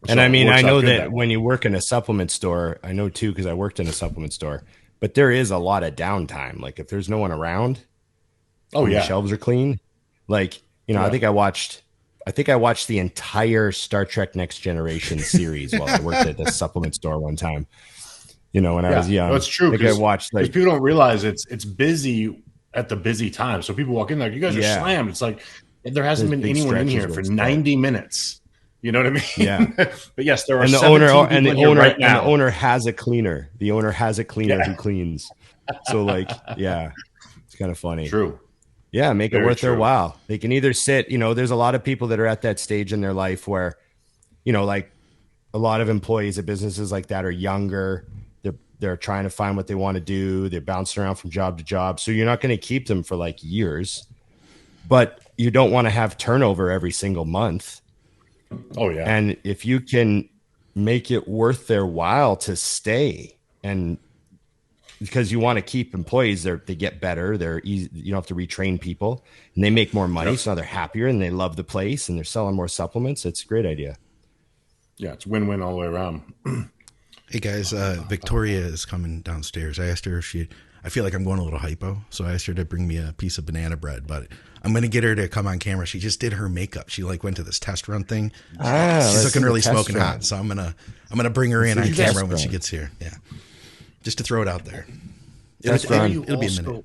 and I mean, I know that way. when you work in a supplement store, I know too, because I worked in a supplement store, but there is a lot of downtime. Like if there's no one around, the shelves are clean. Like, I think I watched the entire Star Trek Next Generation series while I worked at the supplement store one time. When I was young. That's true. I watched people don't realize it's busy at the busy time. So people walk in there, you guys are slammed. It's like there hasn't been anyone in here for 90 minutes. You know what I mean? Yeah. But yes, there are. And the owner has a cleaner. The owner has a cleaner who cleans. So it's kind of funny. True. Yeah, make Very it worth true. their while. They can either sit. There's a lot of people that are at that stage in their life where, like a lot of employees at businesses like that are younger. They're trying to find what they want to do. They're bouncing around from job to job. So you're not going to keep them for like years, but you don't want to have turnover every single month. Oh yeah. And if you can make it worth their while to stay, and because you want to keep employees, they get better. They're easy. You don't have to retrain people, and they make more money. So now they're happier and they love the place and they're selling more supplements. It's a great idea. Yeah. It's win-win all the way around. Hey guys, Victoria is coming downstairs. I asked her if I feel like I'm going a little hypo, so I asked her to bring me a piece of banana bread, but I'm going to get her to come on camera. She just did her makeup. She went to this test run thing. She's looking really smoking hot, so I'm going to bring her in on camera when she gets here. Yeah. Just to throw it out there. It'll be a minute.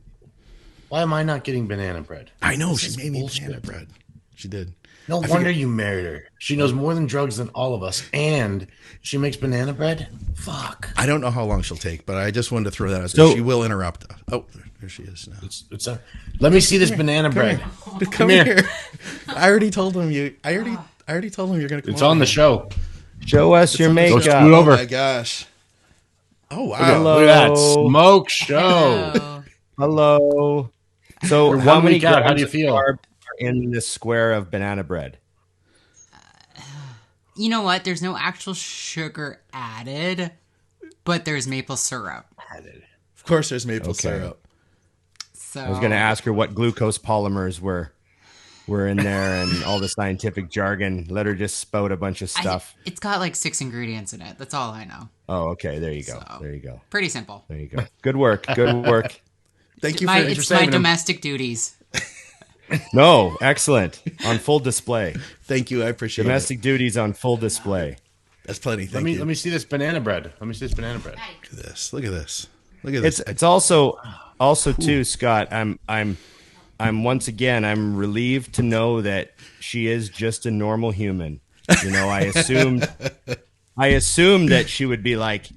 Why am I not getting banana bread? I know, she made me banana bread. She did. No wonder you married her. She knows more than drugs than all of us, and she makes banana bread? Fuck. I don't know how long she'll take, but I just wanted to throw that out there. She will interrupt. Oh, there she is now. Let me see this banana bread. Come here. I already told him I already told him you're going to come. It's on the show. Show us your makeup. Go scoot over. Oh my gosh. Oh wow. Hello. Look at that smoke show. Hello. So You're how 1 many week out. How do you grams feel? of carb are in this square of banana bread? You know what? There's no actual sugar added, but there's maple syrup. Of course there's maple syrup. So I was going to ask her what glucose polymers were in there and all the scientific jargon. Let her just spout a bunch of stuff. It's got like 6 ingredients in it. That's all I know. Oh, okay. There you go. So, there you go. Pretty simple. There you go. Good work. Good work. Thank you It's my domestic duties. No, excellent. On full display. Thank you. I appreciate Domestic duties on full display. That's plenty. Let me see this banana bread. Let me see this banana bread. Look at this. Look at this. Look at this. It's also too, Scott. I'm once again, I'm relieved to know that she is just a normal human. I assumed that she would be like,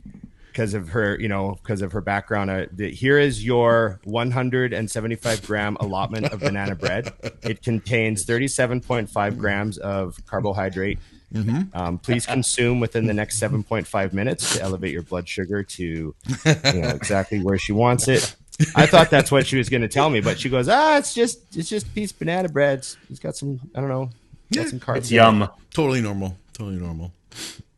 because of her background. Here is your 175 gram allotment of banana bread. It contains 37.5 grams of carbohydrate. Mm-hmm. Please consume within the next 7.5 minutes to elevate your blood sugar to exactly where she wants it. I thought that's what she was going to tell me, but she goes, it's just a piece of banana bread. It's got some, I don't know, got some carbs. It's yum. Totally normal. Totally normal.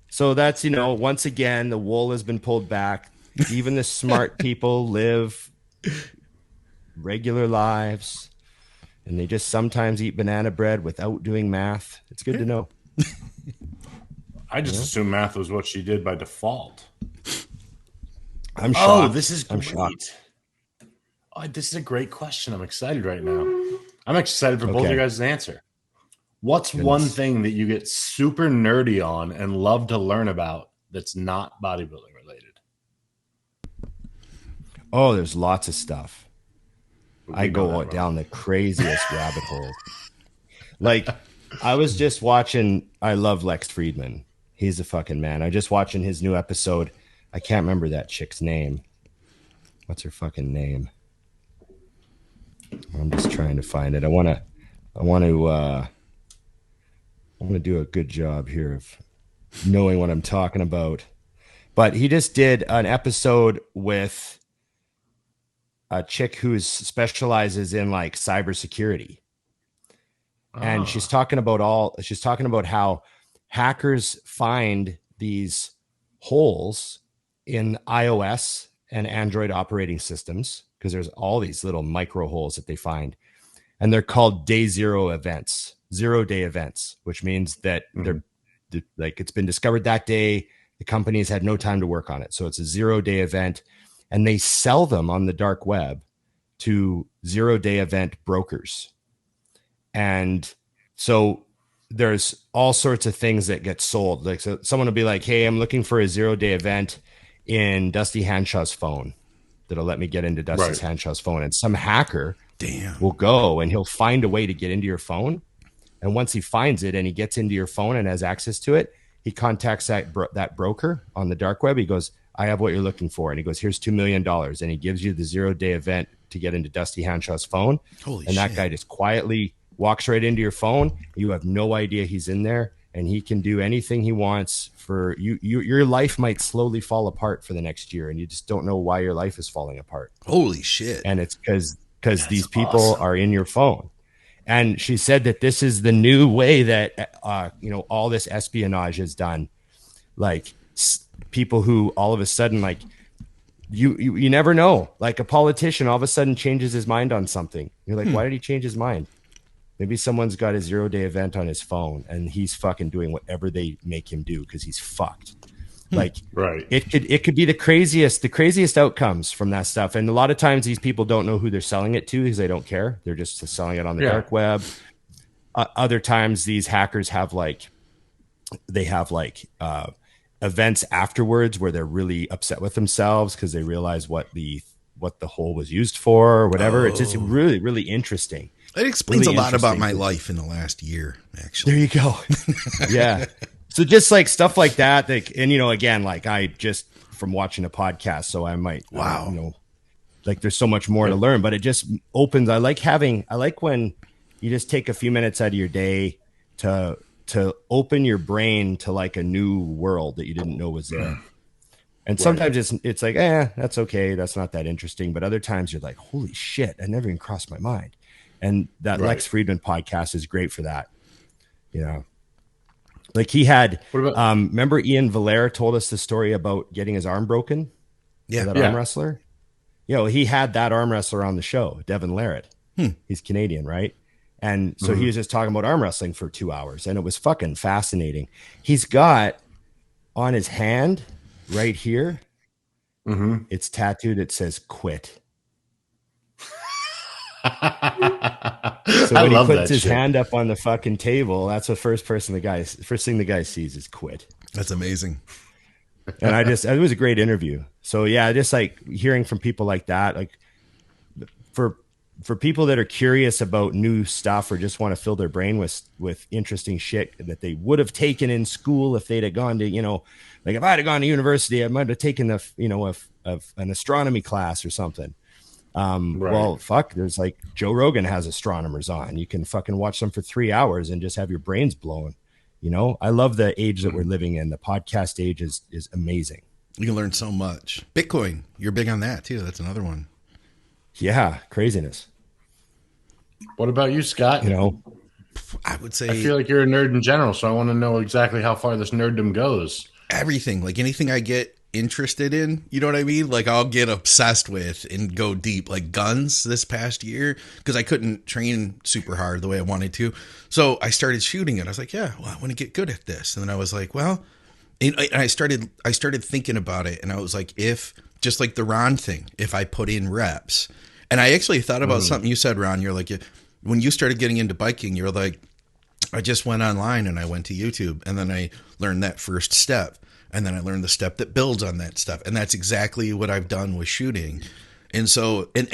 So that's, once again, the wool has been pulled back. Even the smart people live regular lives, and they just sometimes eat banana bread without doing math. It's good to know. I just assumed math was what she did by default. I'm shocked. Oh, this is great. I'm shocked. Oh, this is a great question. I'm excited right now. I'm excited for both of you guys' answer. What's one thing that you get super nerdy on and love to learn about that's not bodybuilding related? Oh, there's lots of stuff. I go down the craziest rabbit hole. Like, I was just watching, I love Lex Friedman. He's a fucking man. I just watching his new episode. I can't remember that chick's name. What's her fucking name? I'm just trying to find it. I want to do a good job here of knowing what I'm talking about. But he just did an episode with a chick who specializes in like cybersecurity. And she's talking about how hackers find these holes in iOS and Android operating systems, because there's all these little micro holes that they find. And they're called day zero events, 0-day events, which means that they're like, it's been discovered that day. The company's had no time to work on it. So it's a 0-day event, and they sell them on the dark web to 0-day event brokers. And so there's all sorts of things that get sold. Like, so someone will be like, hey, I'm looking for a 0-day event in Dusty Hanshaw's phone that'll let me get into Dusty Hanshaw's phone. And some hacker will go and he'll find a way to get into your phone. And once he finds it and he gets into your phone and has access to it, he contacts that broker on the dark web. He goes, I have what you're looking for. And he goes, here's $2 million. And he gives you the 0-day event to get into Dusty Hanshaw's phone. Holy shit. That guy just quietly walks right into your phone. You have no idea he's in there, and he can do anything he wants for you. Your life might slowly fall apart for the next year, and you just don't know why your life is falling apart. Holy shit. And it's because these people are in your phone. And she said that this is the new way that, all this espionage is done. Like people who all of a sudden, like you never know, like a politician all of a sudden changes his mind on something. You're like, why did he change his mind? Maybe someone's got a 0-day event on his phone and he's fucking doing whatever they make him do because he's fucked. Like, it could be the craziest outcomes from that stuff. And a lot of times these people don't know who they're selling it to because they don't care. They're just selling it on the dark web. Other times these hackers have events afterwards where they're really upset with themselves because they realize what the hole was used for or whatever. It's just really, really interesting. It explains a lot about my life in the last year, actually. There you go. Yeah. So just like stuff like that, and again, like I just from watching a podcast, so I might, like there's so much more to learn, but it just opens. I like when you just take a few minutes out of your day to open your brain to like a new world that you didn't know was there. And sometimes it's like, that's okay. That's not that interesting. But other times you're like, holy shit, I never even crossed my mind. And that Lex Friedman podcast is great for that. Like he had, remember Ian Valera told us the story about getting his arm broken? Yeah. That arm wrestler? He had that arm wrestler on the show, Devin Larratt. He's Canadian, right? And so he was just talking about arm wrestling for 2 hours, and it was fucking fascinating. He's got on his hand right here, it's tattooed. It says "quit." So when he puts his hand up on the fucking table, that's the first thing the guy sees is "quit." That's amazing. And it was a great interview. So yeah, just like hearing from people like that, like for people that are curious about new stuff or just want to fill their brain with interesting shit that they would have taken in school if they'd have gone to, like if I had gone to university, I might have taken of an astronomy class or something. Well, fuck, there's like Joe Rogan has astronomers on. You can fucking watch them for 3 hours and just have your brains blown. I love the age that we're living in. The podcast age is amazing. You can learn so much. Bitcoin, you're big on that too. That's another one. Yeah, craziness. What about you, Scott? I would say I feel like you're a nerd in general, so I want to know exactly how far this nerddom goes. Everything, like anything I get interested in, you know what I mean? Like I'll get obsessed with and go deep. Like guns this past year, because I couldn't train super hard the way I wanted to. So I started shooting it. I was like, I want to get good at this. And then I was like, and I started thinking about it, and I was like, if just like the Ron thing, if I put in reps. And I actually thought about something you said, Ron. You're like, when you started getting into biking, you're like, I just went online and I went to YouTube, and then I learned that first step, and then I learned the step that builds on that stuff, and that's exactly what I've done with shooting. And so, and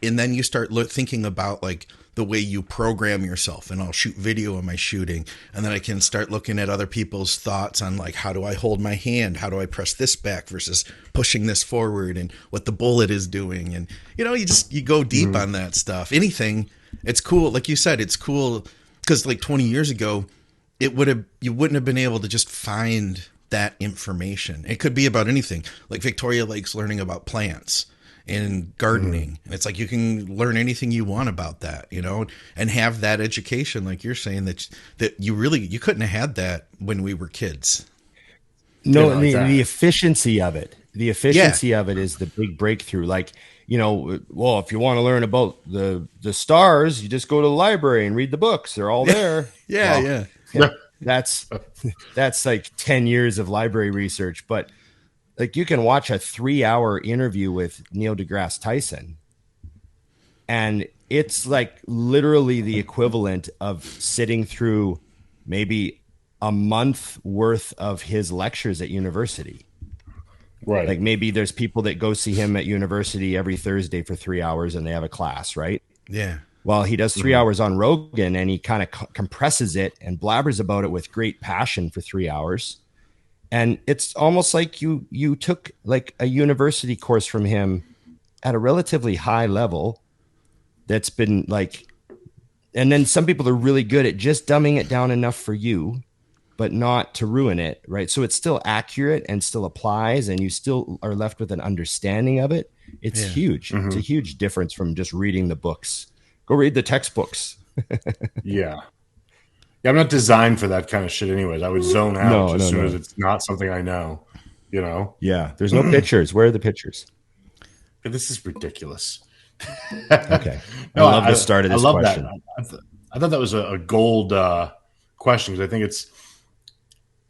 then you start thinking about like the way you program yourself, and I'll shoot video of my shooting, and then I can start looking at other people's thoughts on like, how do I hold my hand? How do I press this back versus pushing this forward, and what the bullet is doing. And, you know, you go deep on that stuff. Anything. It's cool. Like you said, it's cool because like 20 years ago, you wouldn't have been able to just find that information. It could be about anything. Like Victoria likes learning about plants and gardening. And it's like, you can learn anything you want about that, you know, and have that education. Like you're saying that you couldn't have had that when we were kids. No, the efficiency of it. The efficiency of it is the big breakthrough. Like, you know, well, if you want to learn about the stars, you just go to the library and read the books. They're all there. Yeah. That's like 10 years of library research. But like, you can watch a 3-hour interview with Neil deGrasse Tyson, and it's like literally the equivalent of sitting through maybe a month worth of his lectures at university. Right. Like maybe there's people that go see him at university every Thursday for 3 hours and they have a class, right? Yeah. Well, he does 3 hours on Rogan, and he kind of compresses it and blabbers about it with great passion for 3 hours. And it's almost like you took like a university course from him at a relatively high level that's been like, and then some people are really good at just dumbing it down enough for you, but not to ruin it, right? So it's still accurate and still applies, and you still are left with an understanding of it. It's huge. It's a huge difference from just reading the books. Go read the textbooks. Yeah, I'm not designed for that kind of shit anyways. I would zone out as soon as it's not something I know, you know? Yeah, there's no pictures. Where are the pictures? This is ridiculous. Okay. I love the start of this question. That. I thought that was a gold question, because I think it's,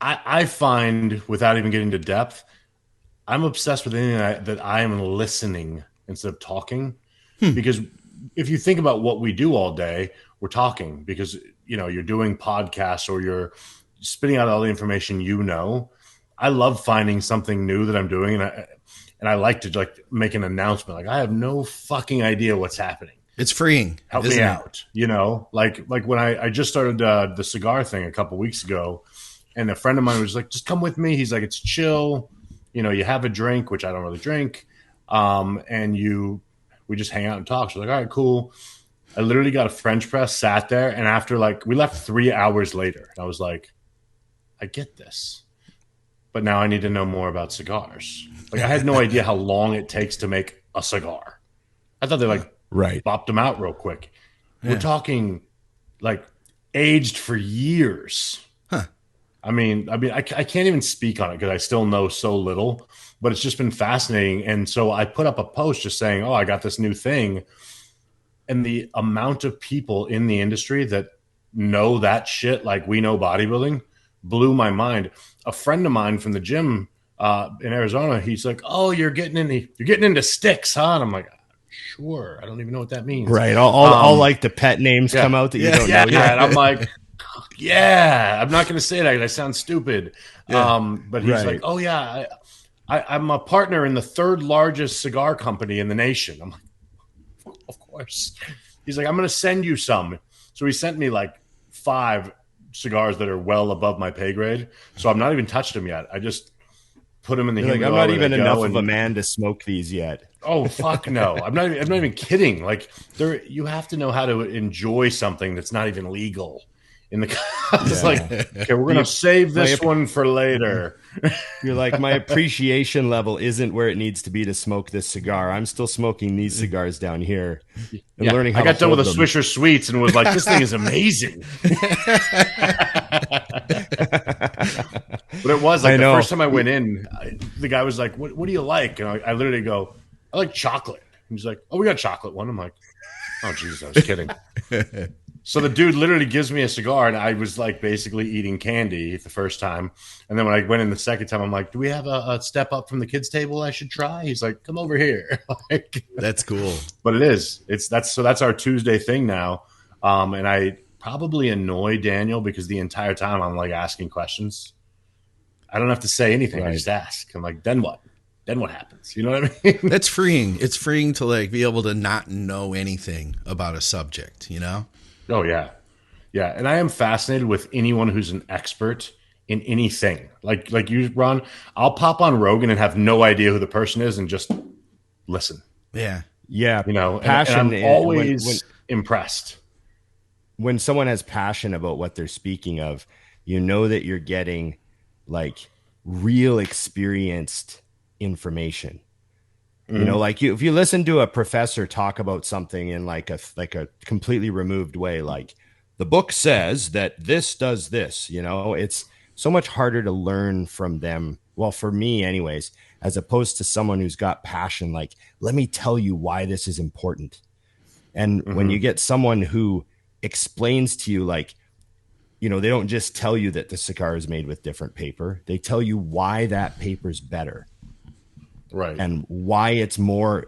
I find, without even getting to depth, I'm obsessed with anything that I am listening instead of talking. Because if you think about what we do all day, we're talking because, you know, you're doing podcasts or you're spitting out all the information, you know. I love finding something new that I'm doing, and I like to like make an announcement. Like, I have no fucking idea what's happening. It's freeing. Help me out. You know, like when I just started the cigar thing a couple weeks ago, and a friend of mine was like, just come with me. He's like, it's chill. You know, you have a drink, which I don't really drink. And we just hang out and talk. So like, all right, cool. I literally got a French press, sat there, and after we left 3 hours later. I was like, I get this. But now I need to know more about cigars. Like, I had no idea how long it takes to make a cigar. I thought they bopped them out real quick. Yeah. We're talking like aged for years. Huh. I mean, I can't even speak on it because I still know so little, but it's just been fascinating. And so I put up a post just saying, oh, I got this new thing. And the amount of people in the industry that know that shit, like we know bodybuilding, blew my mind. A friend of mine from the gym in Arizona, he's like, oh, you're getting into sticks, huh? And I'm like, sure. I don't even know what that means. Right. All like the pet names come out that you don't know. Yeah. And I'm like, yeah, I'm not going to say that. I sound stupid. Yeah. But he's like, oh, yeah, I'm a partner in the third largest cigar company in the nation. I'm like, of course. He's like, I'm going to send you some. So he sent me like 5 cigars that are well above my pay grade. So I'm not even touched them yet. I just put them in the humidor. I'm not even enough of a man to smoke these yet. Oh, fuck no. I'm not even kidding. Like, you have to know how to enjoy something that's not even legal. It's like, okay, we're gonna save this one for later. You're like, my appreciation level isn't where it needs to be to smoke this cigar. I'm still smoking these cigars down here and learning how I got done with a Swisher Sweets and was like, this thing is amazing. But it was like the first time I went in, the guy was like, what do you like? And I literally go, I like chocolate. And he's like, oh, we got a chocolate one. I'm like, oh Jesus, I was kidding. So the dude literally gives me a cigar, and I was like basically eating candy the first time. And then when I went in the second time, I'm like, do we have a step up from the kids' table I should try? He's like, come over here. Like, that's cool. But it is. That's our Tuesday thing now. And probably annoy Daniel because the entire time I'm like asking questions. I don't have to say anything. Right. I just ask. I'm like, then what? Then what happens? You know what I mean? That's freeing. It's freeing to like be able to not know anything about a subject, you know? Oh yeah. Yeah. And I am fascinated with anyone who's an expert in anything. Like you, Ron, I'll pop on Rogan and have no idea who the person is and just listen. Yeah. Yeah. You know, passion. and I'm always impressed. When someone has passion about what they're speaking of, you know that you're getting like real experienced information. You know, like if you listen to a professor talk about something in like a completely removed way, like the book says that this does this, you know, it's so much harder to learn from them. Well, for me anyways, as opposed to someone who's got passion, like, let me tell you why this is important. And when you get someone who explains to you, like, you know, they don't just tell you that the cigar is made with different paper. They tell you why that paper's better. Right. And why it's more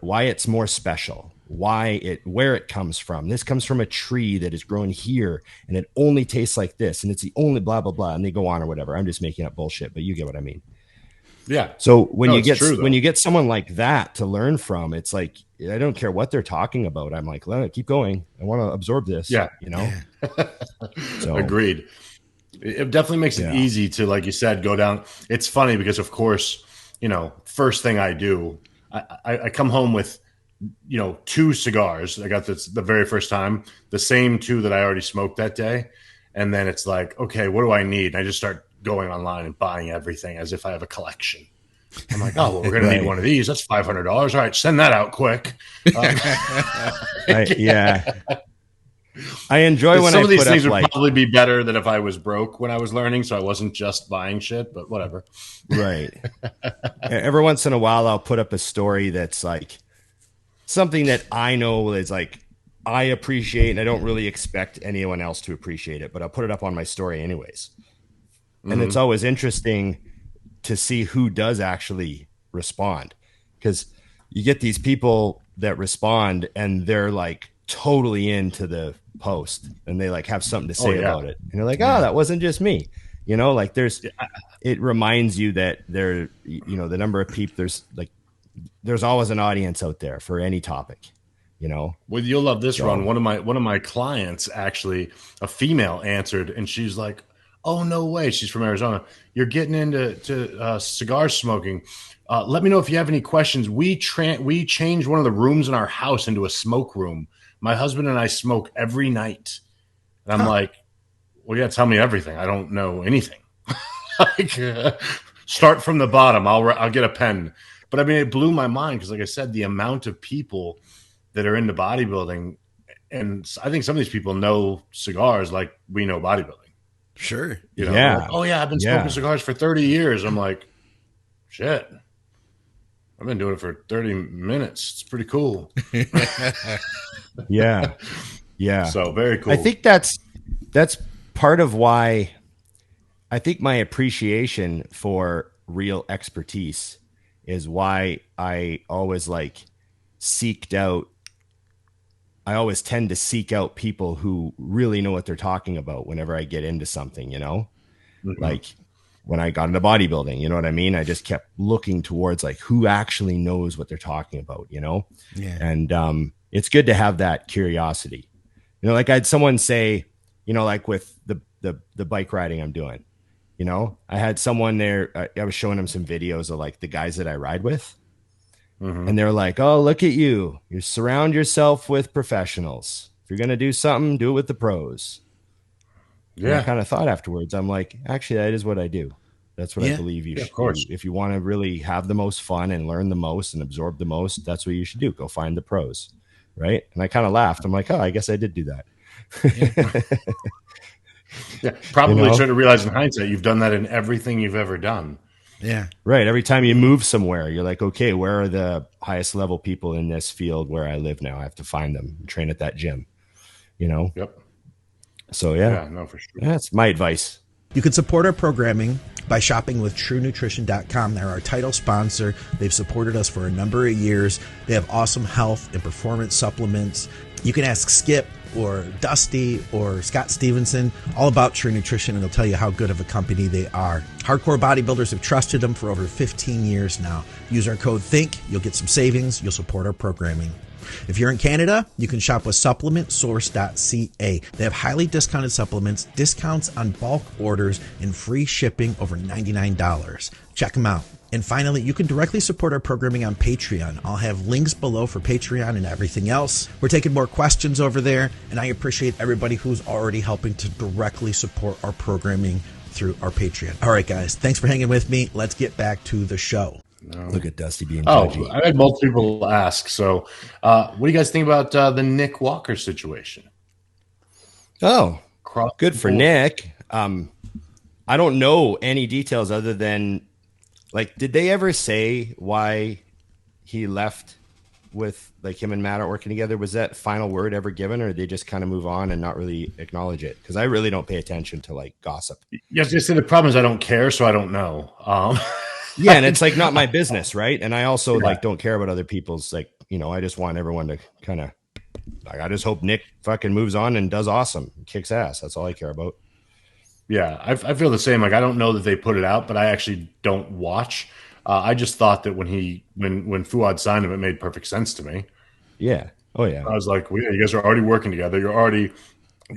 special, where it comes from. This comes from a tree that is grown here and it only tastes like this. And it's the only blah, blah, blah. And they go on or whatever. I'm just making up bullshit, but you get what I mean. Yeah. So when you get someone like that to learn from, it's like, I don't care what they're talking about. I'm like, keep going. I want to absorb this. Yeah. You know? So, agreed. It definitely makes it easy to, like you said, go down. It's funny because, of course, you know, first thing I do, I come home with, you know, 2 cigars. I got this the very first time, the same 2 that I already smoked that day. And then it's like, okay, what do I need? And I just start going online and buying everything as if I have a collection. I'm like, oh, well, we're going to need one of these. That's $500. All right, send that out quick. I enjoy when some of these put things up, would like, probably be better than if I was broke when I was learning, so I wasn't just buying shit, but whatever. Right. Every once in a while, I'll put up a story that's like something that I know is like I appreciate, and I don't really expect anyone else to appreciate it, but I'll put it up on my story anyways. And it's always interesting to see who does actually respond, because you get these people that respond and they're like totally into the post and they like have something to say about it. And you're like, oh, that wasn't just me. You know, like it reminds you that there, you know, the number of people, there's always an audience out there for any topic, you know. Well, you'll love this, Ron. One of my clients, actually, a female, answered, and she's like, oh, no way. She's from Arizona. You're getting into cigar smoking. Let me know if you have any questions. We changed one of the rooms in our house into a smoke room. My husband and I smoke every night. And I'm like, well, yeah, tell me everything. I don't know anything. Start from the bottom. I'll get a pen. But I mean, it blew my mind because, like I said, the amount of people that are into bodybuilding, and I think some of these people know cigars like we know bodybuilding. Sure. You know, like, oh yeah, I've been smoking cigars for 30 years. I'm like, shit. I've been doing it for 30 minutes. It's pretty cool. Yeah. So very cool. I think that's part of why I think my appreciation for real expertise is why I always I always tend to seek out people who really know what they're talking about whenever I get into something, you know, like when I got into bodybuilding, you know what I mean? I just kept looking towards like who actually knows what they're talking about, you know? Yeah. And it's good to have that curiosity. You know, like I had someone say, you know, like with the bike riding I'm doing, you know, I had someone there, I was showing them some videos of like the guys that I ride with. And they're like, oh, look at you. You surround yourself with professionals. If you're going to do something, do it with the pros. Yeah. And I kind of thought afterwards, I'm like, actually, that is what I do. That's what I believe you should do. If you want to really have the most fun and learn the most and absorb the most, that's what you should do. Go find the pros. Right. And I kind of laughed. I'm like, oh, I guess I did do that. Probably, you know? Should have realized in hindsight, you've done that in everything you've ever done. Yeah. Right. Every time you move somewhere, you're like, okay, where are the highest level people in this field where I live now? I have to find them and train at that gym, you know? Yep. So, yeah. Yeah, no, for sure. That's my advice. You can support our programming by shopping with TrueNutrition.com. They're our title sponsor. They've supported us for a number of years. They have awesome health and performance supplements. You can ask Skip or Dusty or Scott Stevenson, all about True Nutrition, and they'll tell you how good of a company they are. Hardcore bodybuilders have trusted them for over 15 years now. Use our code THINK. You'll get some savings. You'll support our programming. If you're in Canada, you can shop with supplementsource.ca. They have highly discounted supplements, discounts on bulk orders, and free shipping over $99. Check them out. And finally, you can directly support our programming on Patreon. I'll have links below for Patreon and everything else. We're taking more questions over there, and I appreciate everybody who's already helping to directly support our programming through our Patreon. All right, guys, thanks for hanging with me. Let's get back to the show. No. Look at Dusty being judgy. I had multiple people ask. So, what do you guys think about the Nick Walker situation? Oh, good for Nick. I don't know any details other than, like, did they ever say why he left with, like, him and Matt aren't working together? Was that final word ever given, or did they just kind of move on and not really acknowledge it? Because I really don't pay attention to, like, gossip. Yes, the problem is I don't care, so I don't know. Yeah, and it's like not my business, right? And I also like don't care about other people's, like, you know, I just want everyone to kind of, like, I just hope Nick fucking moves on and does awesome, kicks ass. That's all I care about. Yeah, I feel the same. Like, I don't know that they put it out, but I actually don't watch. I just thought that when Fouad signed him, it made perfect sense to me. Yeah. Oh yeah. I was like, well, yeah, you guys are already working together.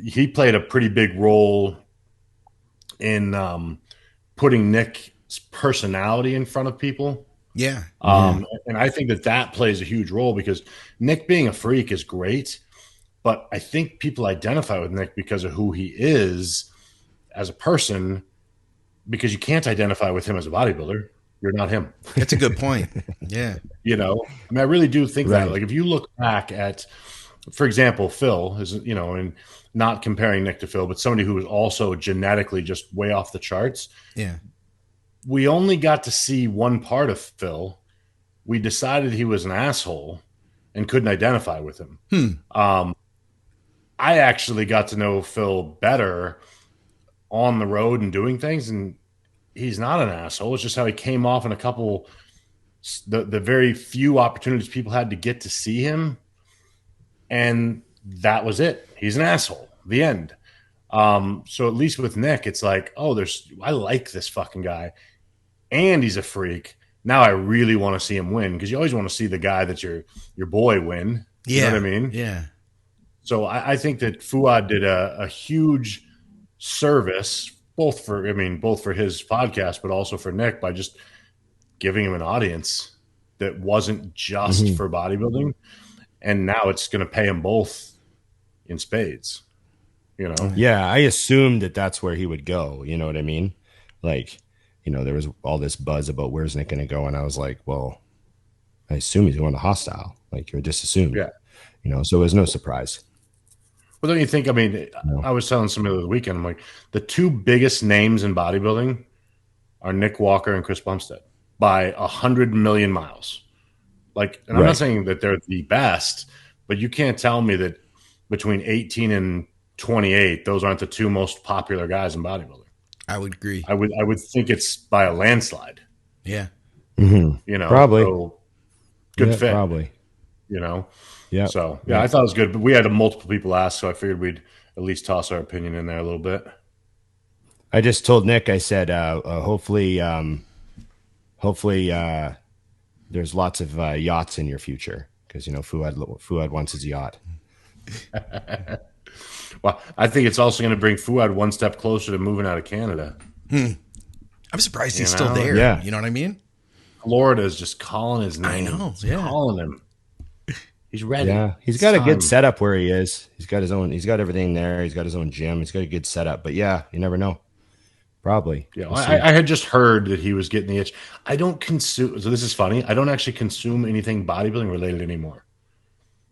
He played a pretty big role in putting Nick's personality in front of people. Yeah. And I think that plays a huge role, because Nick being a freak is great, but I think people identify with Nick because of who he is as a person, because you can't identify with him as a bodybuilder. You're not him. That's a good point. Yeah. You know, I mean, I really do think that. Like, if you look back at, for example, Phil is, you know, and not comparing Nick to Phil, but somebody who was also genetically just way off the charts. Yeah. We only got to see one part of Phil. We decided he was an asshole and couldn't identify with him. I actually got to know Phil better on the road and doing things, and he's not an asshole. It's just how he came off in a couple, the very few opportunities people had to get to see him, and that was it. He's an asshole. The end. So at least with Nick, it's like, oh, I like this fucking guy, and he's a freak. Now I really want to see him win, because you always want to see the guy that's your boy win. You know what I mean? Yeah. So I think that Fouad did a huge service, both for his podcast, but also for Nick, by just giving him an audience that wasn't just for bodybuilding. And now it's going to pay them both in spades, you know? Yeah, I assumed that's where he would go. You know what I mean? Like, you know, there was all this buzz about where's Nick going to go. And I was like, well, I assume he's going to Hostile. Like, you just assumed. Yeah. You know, so it was no surprise. Well, don't you think, I mean, I was telling somebody the weekend, I'm like, the two biggest names in bodybuilding are Nick Walker and Chris Bumstead by 100 million miles. Like, and I'm not saying that they're the best, but you can't tell me that between 18 and 28, those aren't the two most popular guys in bodybuilding. I would agree. I would think it's by a landslide. Yeah. You know, probably. So good fit. Probably. You know? Yeah. So, yeah, I thought it was good. But we had multiple people ask, so I figured we'd at least toss our opinion in there a little bit. I just told Nick, I said, hopefully there's lots of yachts in your future, because, you know, Fouad wants his yacht. Well, I think it's also going to bring Fouad one step closer to moving out of Canada. I'm surprised he's still there. Yeah. You know what I mean? Florida is just calling his name. I know. It's calling him. He's ready. Yeah, he's got a good setup where he is. He's got everything there. He's got his own gym. He's got a good setup. But yeah, you never know. Probably. Yeah, I had just heard that he was getting the itch. I don't consume. So this is funny. I don't actually consume anything bodybuilding related anymore.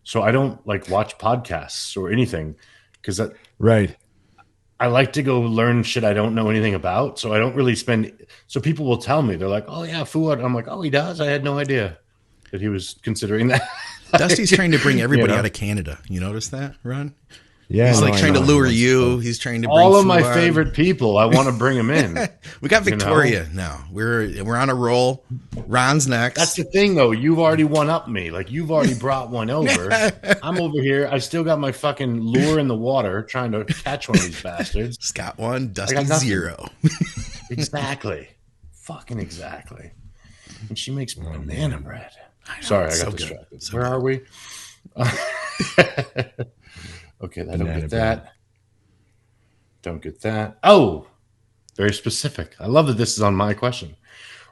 So I don't like watch podcasts or anything, because I like to go learn shit I don't know anything about. So I don't really spend. So people will tell me, they're like, "Oh yeah, Fouad." I'm like, "Oh, he does." I had no idea that he was considering that. Dusty's trying to bring everybody out of Canada. You notice that, Ron? Yeah, He's no, like I trying to know. lure you. He's trying to bring All of my Fouad. favorite people, I want to bring them in. We got You know? Victoria now. We're on a roll. Ron's next. That's the thing, though. You've already one up me. Like, you've already brought one over. I'm over here. I still got my fucking lure in the water trying to catch one of these bastards. Scott 1, Dusty got nothing. 0. Exactly. Fucking exactly. And she makes banana bread. Sorry, I got distracted. Where are we? Okay, I don't get that. Don't get that. Oh, very specific. I love that this is on my question.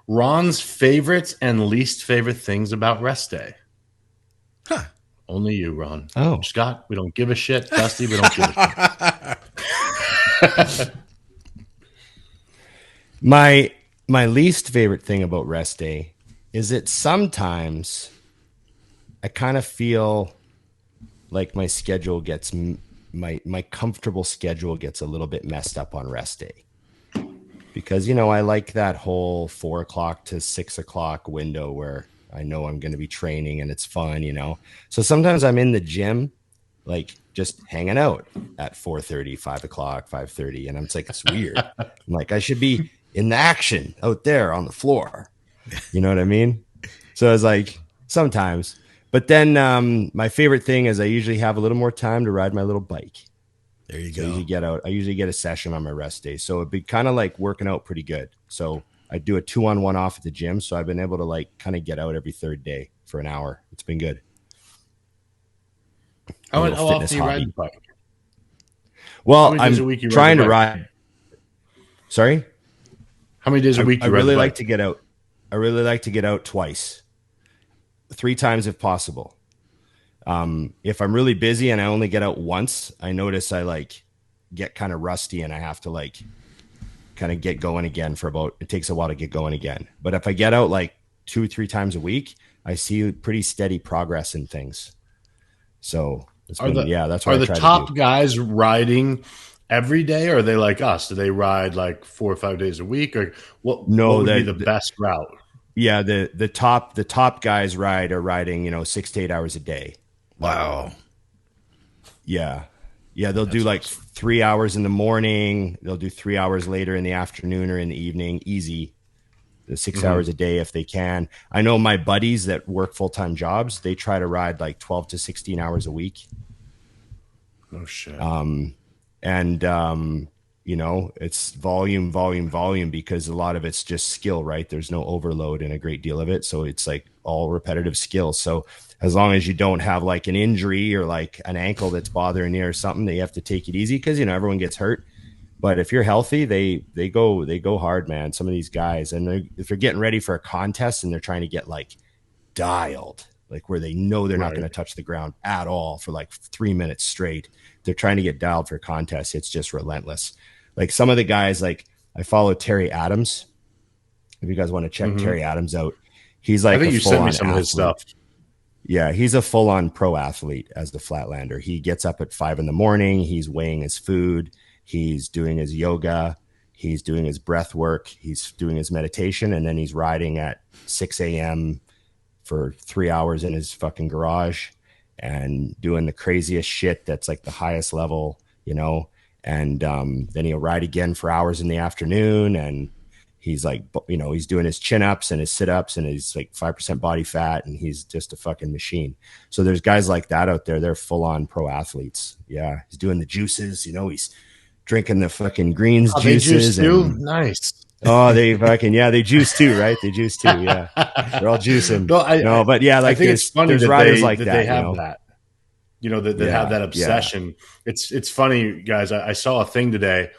Ron's favorites and least favorite things about rest day. Huh. Only you, Ron. Oh. Scott, we don't give a shit. Dusty, we don't give a shit. My least favorite thing about rest day is that sometimes I kind of feel like my schedule gets my comfortable schedule gets a little bit messed up on rest day, because I like that whole 4 o'clock to 6 o'clock window where I know I'm going to be training and it's fun, So sometimes I'm in the gym, like just hanging out at 4:30, 5 o'clock, 5:30, and I'm like, it's weird. I'm like, I should be in the action out there on the floor. You know what I mean? So I was like, sometimes. But then my favorite thing is I usually have a little more time to ride my little bike. There you So go. I usually get a session on my rest day. So it'd be kind of like working out pretty good. So I do a 2-on-1 off at the gym. So I've been able to like kind of get out every third day for an hour. It's been good. How often do you ride the bike? Well, days a I'm week you trying ride to the bike? ride. Sorry? How many days a week I you ride really the like bike? to get out. I really like to get out twice, 3 times if possible. If I'm really busy and I only get out once, I notice I like get kind of rusty and I have to like kind of get going again it takes a while to get going again. But if I get out like 2-3 times a week, I see pretty steady progress in things. So that's what I try Are the to top do. guys riding every day, or are they like us? Do they ride like 4 or 5 days a week, or what would be the best route? Yeah, the top guys are riding 6 to 8 hours a day. Wow. Yeah, they'll do like 3 hours in the morning. They'll do 3 hours later in the afternoon or in the evening. Easy. The 6 hours a day if they can. I know my buddies that work full-time jobs, they try to ride like 12 to 16 hours a week. Oh shit. It's volume because a lot of it's just skill, right? There's no overload in a great deal of it. So it's like all repetitive skills. So as long as you don't have like an injury or like an ankle that's bothering you or something, that you have to take it easy because, everyone gets hurt. But if you're healthy, they go hard, man. Some of these guys, and if they're getting ready for a contest and they're trying to get like dialed, like where they know they're not going to touch the ground at all for like 3 minutes straight, they're trying to get dialed for a contest. It's just relentless. Like some of the guys, like I follow Terry Adams. If you guys want to check Terry Adams out, he's like, I think you sent me some of his stuff. Yeah, he's a full-on pro athlete as the flatlander. He gets up at 5 a.m. He's weighing his food. He's doing his yoga. He's doing his breath work. He's doing his meditation. And then he's riding at 6 a.m. for 3 hours in his fucking garage and doing the craziest shit that's like the highest level, and then he'll ride again for hours in the afternoon. And he's like, he's doing his chin-ups and his sit-ups and he's like 5% body fat and he's just a fucking machine. So there's guys like that out there. They're full-on pro athletes. Yeah. He's doing the juices, he's drinking the fucking greens juices. They juice too? Nice. Oh, they fucking, they juice too, right? They juice too. Yeah. They're all juicing. But yeah, like I think it's funny there's that riders like that. They have that. That have that obsession. Yeah. It's funny, guys. I saw a thing today.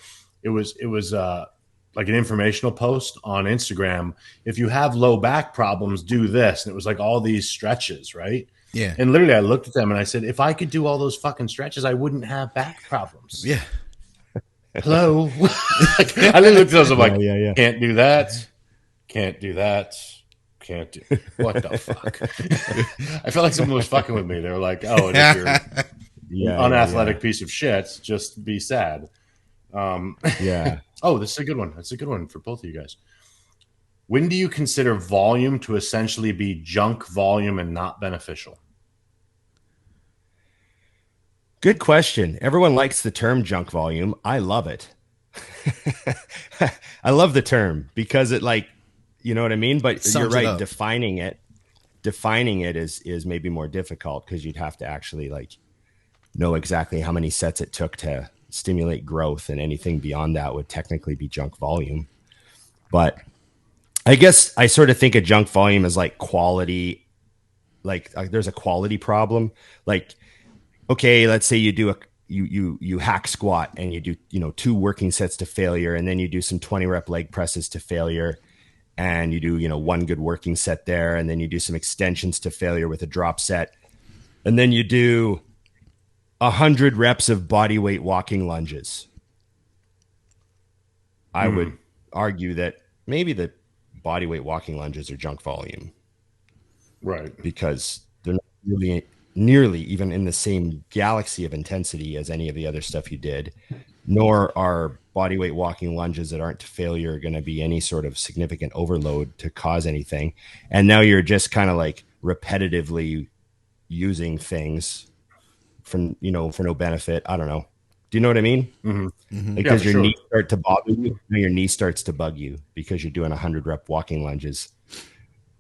It was like an informational post on Instagram. If you have low back problems, do this. And it was like all these stretches, right? Yeah. And literally I looked at them and I said, if I could do all those fucking stretches, I wouldn't have back problems. Yeah. Hello. I literally looked at those. I'm like, yeah. Can't do that. Can't do that. Can't do. What the fuck? I felt like someone was fucking with me. They were like, oh, and if you're an unathletic piece of shit, just be sad. Yeah. Oh, this is a good one. That's a good one for both of you guys. When do you consider volume to essentially be junk volume and not beneficial? Good question. Everyone likes the term junk volume. I love it. I love the term because it like, you know what I mean? But you're Sums it right. up. Defining it is maybe more difficult because you'd have to actually like know exactly how many sets it took to stimulate growth, and anything beyond that would technically be junk volume. But I guess I sort of think of junk volume as like quality, like there's a quality problem. Like, okay, let's say you do you hack squat and you do, 2 working sets to failure, and then you do some 20 rep leg presses to failure, and you do, 1 good working set there, and then you do some extensions to failure with a drop set, and then you do 100 reps of body weight walking lunges. I would argue that maybe the body weight walking lunges are junk volume, Right. because they're not really nearly even in the same galaxy of intensity as any of the other stuff you did, nor are body weight walking lunges that aren't to failure going to be any sort of significant overload to cause anything. And now you're just kind of like repetitively using things for no benefit. I don't know. Do you know what I mean? Mm-hmm. Because Yeah, your sure. knee start to bother you. Your knee starts to bug you because you're doing 100 rep walking lunges.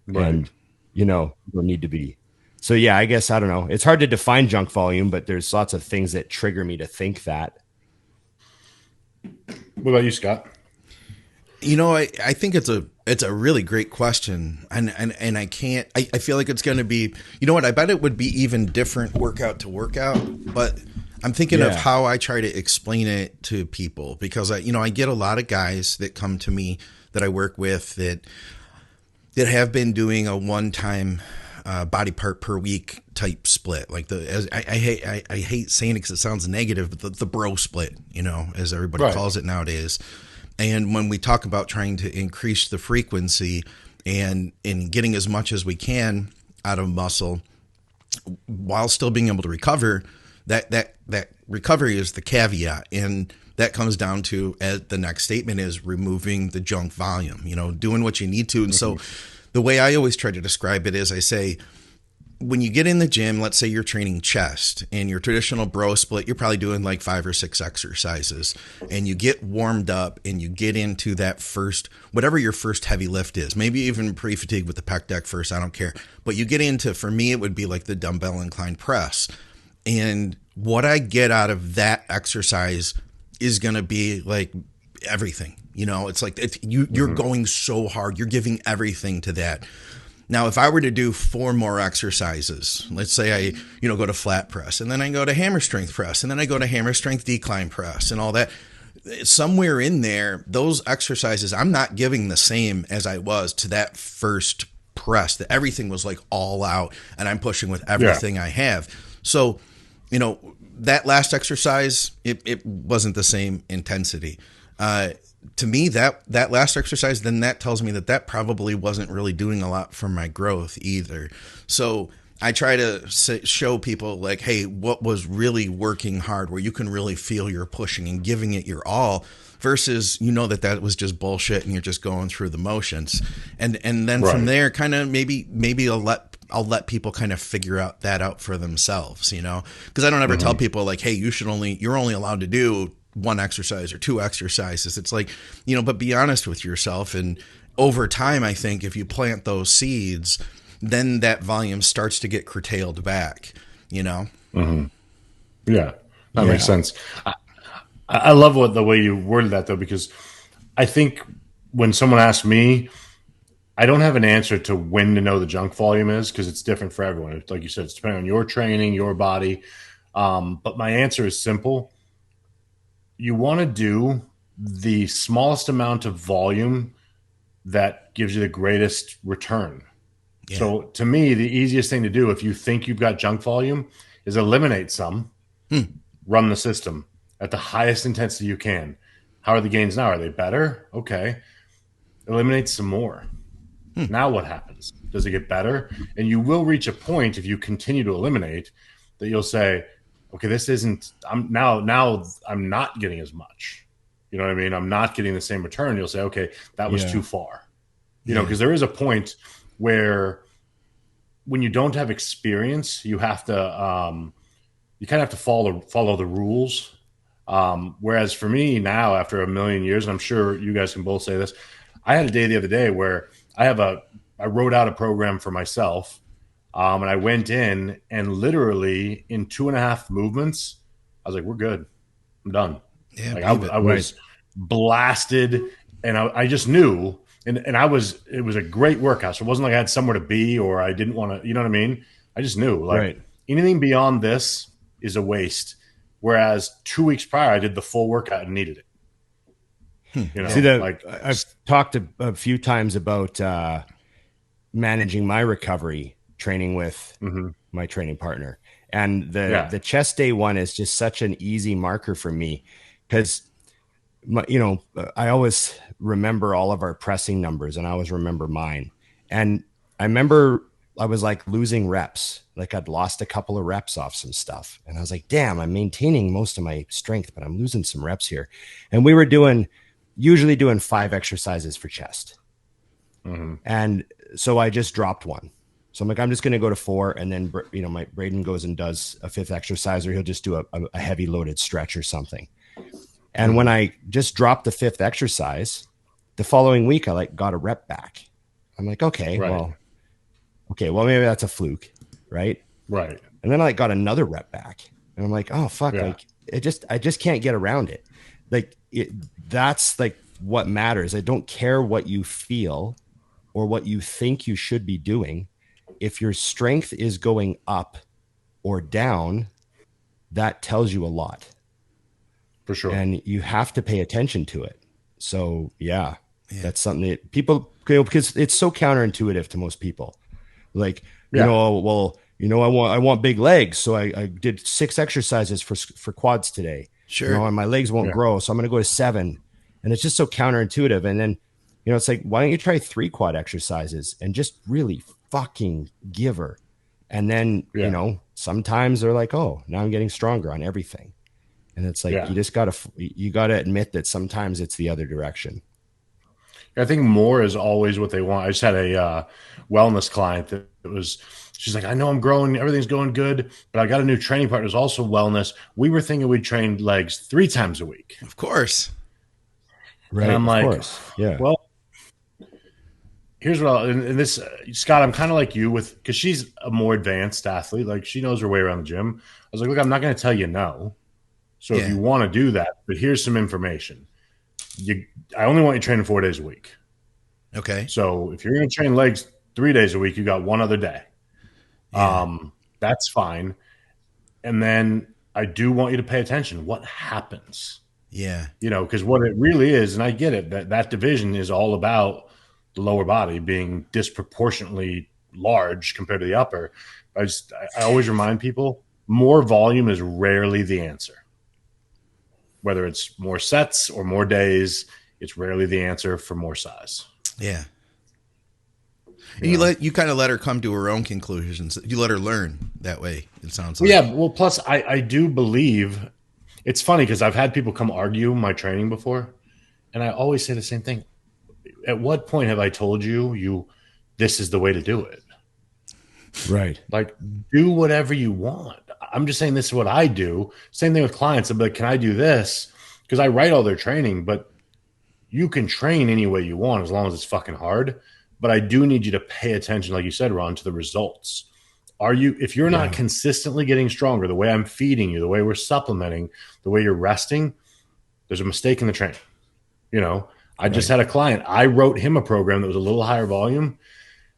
Right. And you don't need to be. So yeah, I guess, I don't know. It's hard to define junk volume, but there's lots of things that trigger me to think that. What about you, Scott? I think it's a really great question, and I can't. I feel like it's going to be. You know what? I bet it would be even different workout to workout, but I'm thinking of how I try to explain it to people, because I get a lot of guys that come to me that I work with that have been doing a one-time body part per week type split, like I hate saying it because it sounds negative, but the bro split, as everybody calls it nowadays. And when we talk about trying to increase the frequency and in getting as much as we can out of muscle while still being able to recover, that recovery is the caveat. And that comes down to, the next statement is removing the junk volume, doing what you need to. And so the way I always try to describe it is I say, when you get in the gym, let's say you're training chest and your traditional bro split, you're probably doing like 5 or 6 exercises, and you get warmed up and you get into that first, whatever your first heavy lift is, maybe even pre-fatigue with the pec deck first, I don't care. But you get into, for me, it would be like the dumbbell incline press. And what I get out of that exercise is going to be like everything. It's like you're going so hard. You're giving everything to that. Now, if I were to do 4 more exercises, let's say I, go to flat press, and then I go to hammer strength press, and then I go to hammer strength decline press and all that, somewhere in there, those exercises, I'm not giving the same as I was to that first press, that everything was like all out and I'm pushing with everything I have. So, that last exercise, it wasn't the same intensity. To me, that last exercise, then that tells me that probably wasn't really doing a lot for my growth either. So I try to show people like, hey, what was really working hard, where you can really feel you're pushing and giving it your all, versus that was just bullshit and you're just going through the motions. And then from there, kind of maybe I'll let people kind of figure that out for themselves, because I don't ever tell people like, hey, you're only allowed to do 1 exercise or 2 exercises. It's like, but be honest with yourself. And over time, I think if you plant those seeds, then that volume starts to get curtailed back, Mm-hmm. Yeah, that makes sense. I love the way you worded that, though, because I think when someone asks me, I don't have an answer to when to know the junk volume is, because it's different for everyone. It's, like you said, it's depending on your training, your body. But my answer is simple. You want to do the smallest amount of volume that gives you the greatest return. Yeah. So to me, the easiest thing to do if you think you've got junk volume is eliminate some, run the system at the highest intensity you can. How are the gains now? Are they better? Okay. Eliminate some more. Now what happens? Does it get better? And you will reach a point, if you continue to eliminate, that you'll say, okay, this isn't, now I'm not getting as much. You know what I mean? I'm not getting the same return. You'll say, okay, that was too far. Because there is a point where when you don't have experience, you have to you kind of have to follow the rules. Whereas for me now, after a million years, and I'm sure you guys can both say this, I had a day the other day where I wrote out a program for myself, and I went in and literally in 2.5 movements, I was like, we're good. I'm done. Yeah, like I was blasted, and I just knew, and it was a great workout. So it wasn't like I had somewhere to be or I didn't want to, you know what I mean? I just knew like anything beyond this is a waste. Whereas 2 weeks prior, I did the full workout and needed it. You know, See, I've talked a few times about managing my recovery training with my training partner. And the chest day one is just such an easy marker for me because, I always remember all of our pressing numbers and I always remember mine. And I remember I was like losing reps. Like I'd lost a couple of reps off some stuff. And I was like, damn, I'm maintaining most of my strength, but I'm losing some reps here. And we were usually doing 5 exercises for chest. And so I just dropped one. So I'm like, I'm just going to go to 4. And then, my Braden goes and does a 5th exercise, or he'll just do a heavy loaded stretch or something. And when I just dropped the 5th exercise, the following week, I got a rep back. I'm like, okay, well, maybe that's a fluke. Right. And then I got another rep back and I'm like, oh fuck. Yeah. I just can't get around it. That's like what matters. I don't care what you feel or what you think you should be doing. If your strength is going up or down, that tells you a lot. For sure. And you have to pay attention to it. So that's something that people, because it's so counterintuitive to most people. Like, I want big legs. So I did 6 exercises for quads today. Sure. And my legs won't grow. So I'm going to go to 7. And it's just so counterintuitive. And then, it's like, why don't you try 3 quad exercises and just really fucking give her? And then, sometimes they're like, oh, now I'm getting stronger on everything. And it's like, you gotta admit that sometimes it's the other direction. I think more is always what they want. I just had a wellness client that she's like, I know I'm growing, everything's going good, but I got a new training partner who's also wellness. We were thinking we'd train legs 3 times a week. Of course. Right. And I'm like, well, here's what and this, Scott, I'm kind of like you because she's a more advanced athlete. Like she knows her way around the gym. I was like, look, I'm not going to tell you no. So if you want to do that, but here's some information. I only want you training 4 days a week. Okay. So if you're going to train legs 3 days a week, you got one other day. Yeah. That's fine. And then I do want you to pay attention. What happens? Yeah. Because what it really is, and I get it, that division is all about the lower body being disproportionately large compared to the upper. I always remind people, more volume is rarely the answer. Whether it's more sets or more days, it's rarely the answer for more size. Yeah. You kind of let her come to her own conclusions. You let her learn that way, it sounds like. Yeah. Well, plus I do believe it's funny because I've had people come argue my training before, and I always say the same thing. At what point have I told you this is the way to do it? Right. Like, do whatever you want. I'm just saying this is what I do. Same thing with clients. I'm like, can I do this? Because I write all their training, but you can train any way you want as long as it's fucking hard. But I do need you to pay attention, like you said, Ron, to the results. If you're not consistently getting stronger, the way I'm feeding you, the way we're supplementing, the way you're resting, there's a mistake in the training. I just had a client. I wrote him a program that was a little higher volume.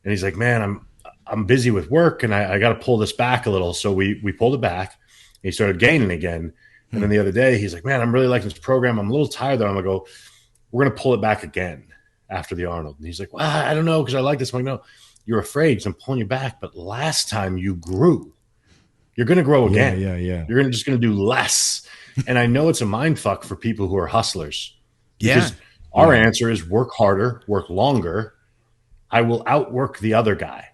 And he's like, man, I'm busy with work and I got to pull this back a little. So we pulled it back and he started gaining again. And then the other day he's like, man, I'm really liking this program. I'm a little tired though. I'm going to go, we're going to pull it back again after the Arnold. And he's like, well, I don't know. Cause I like this. I'm like, no, you're afraid. So I'm pulling you back. But last time you grew, you're going to grow again. Yeah. You're just going to do less. And I know it's a mind fuck for people who are hustlers. Because our answer is work harder, work longer. I will outwork the other guy.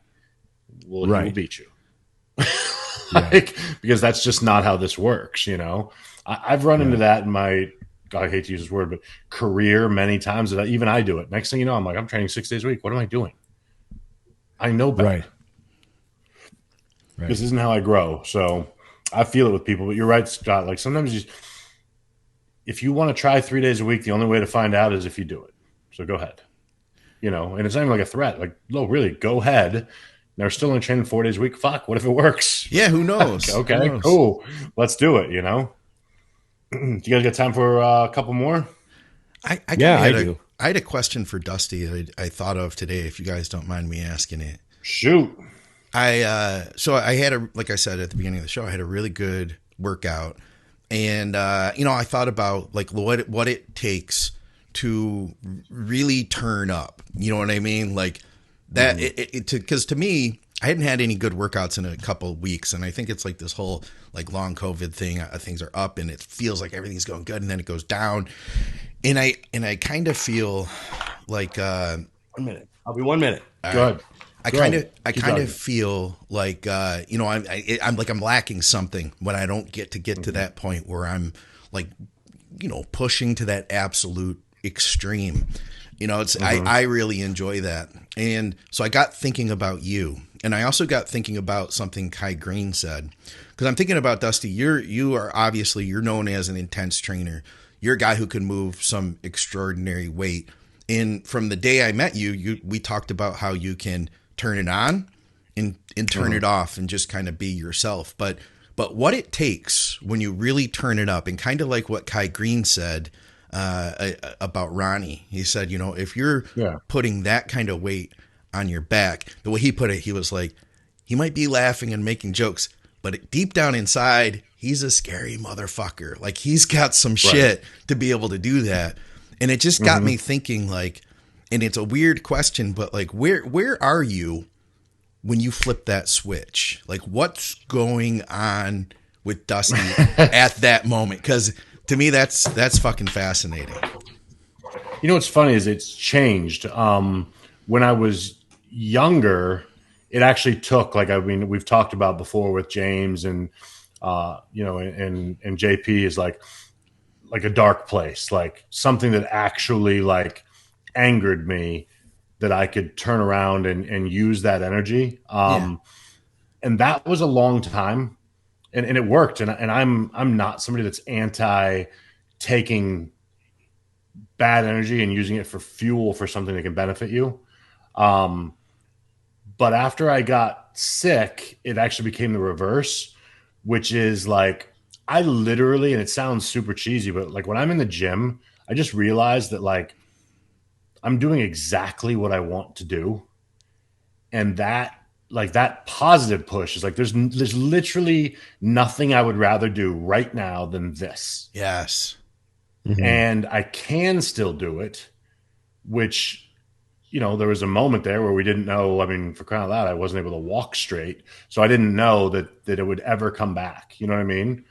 Well, he will beat you. Because that's just not how this works, I've run into that in my, God, I hate to use this word, but career many times. That even I do it. Next thing you know, I'm like, I'm training 6 days a week. What am I doing? I know better. Right. This isn't how I grow. So I feel it with people, but you're right, Scott. Like sometimes if you want to try 3 days a week, the only way to find out is if you do it. So go ahead, and it's not even like a threat. Like, no, really, go ahead. They're still only training 4 days a week. Fuck, what if it works? Yeah, who knows? Okay, Who knows? cool. Let's do it. Do you guys got time for a couple more? I do. I had a question for Dusty that I thought of today, if you guys don't mind me asking it. Shoot. So I had like I said at the beginning of the show, I had a really good workout, and I thought about like what it takes to really turn up. You know what I mean? Like that, because to me, I hadn't had any good workouts in a couple of weeks, and I think it's like this whole like long COVID thing. Things are up, and it feels like everything's going good, and then it goes down, and I kind of feel like 1 minute. I'll be 1 minute. Go ahead. I kind of feel like I'm like I'm lacking something when I don't get to that point where I'm like pushing to that absolute extreme. I really enjoy that, and so I got thinking about you, and I also got thinking about something Kai Green said, because I'm thinking about Dusty. You're known as an intense trainer. You're a guy who can move some extraordinary weight. And from the day I met we talked about how you can turn it on and turn it off and just kind of be yourself. But what it takes when you really turn it up, and kind of like what Kai Green said about Ronnie, he said, if you're putting that kind of weight on your back, the way he put it, he was like, he might be laughing and making jokes, but deep down inside, he's a scary motherfucker. Like he's got some shit to be able to do that. And it just got me thinking, like, and it's a weird question, but like, where are you when you flip that switch? Like, what's going on with Dusty at that moment? Because to me, that's fucking fascinating. What's funny is it's changed. When I was younger, it actually took, like, I mean, we've talked about before with James and JP is like a dark place, like something that actually like angered me, that I could turn around and use that energy. And that was a long time, and it worked. And I'm not somebody that's anti taking bad energy and using it for fuel for something that can benefit you. But after I got sick, it actually became the reverse, which is like, I literally, and it sounds super cheesy, but like when I'm in the gym, I just realized that like I'm doing exactly what I want to do. And that positive push is like, there's literally nothing I would rather do right now than this. Yes. And I can still do it, which, there was a moment there where we didn't know. I mean, for crying out loud, I wasn't able to walk straight. So I didn't know that it would ever come back. You know what I mean?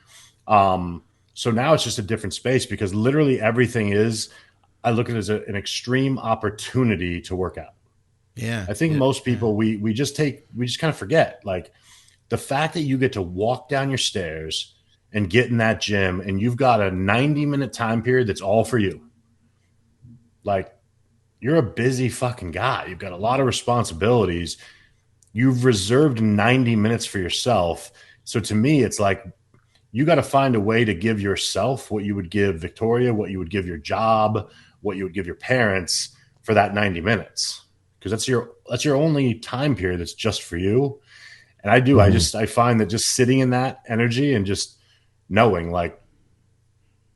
So now it's just a different space, because literally everything I look at it as an extreme opportunity to work out. Yeah. I think most people, we just kind of forget, like, the fact that you get to walk down your stairs and get in that gym, and you've got a 90-minute time period that's all for you. Like, you're a busy fucking guy. You've got a lot of responsibilities. You've reserved 90 minutes for yourself. So to me, it's like, you got to find a way to give yourself what you would give Victoria, what you would give your job, what you would give your parents for that 90 minutes. Because that's your only time period that's just for you. And I do. I find that just sitting in that energy and just knowing, like,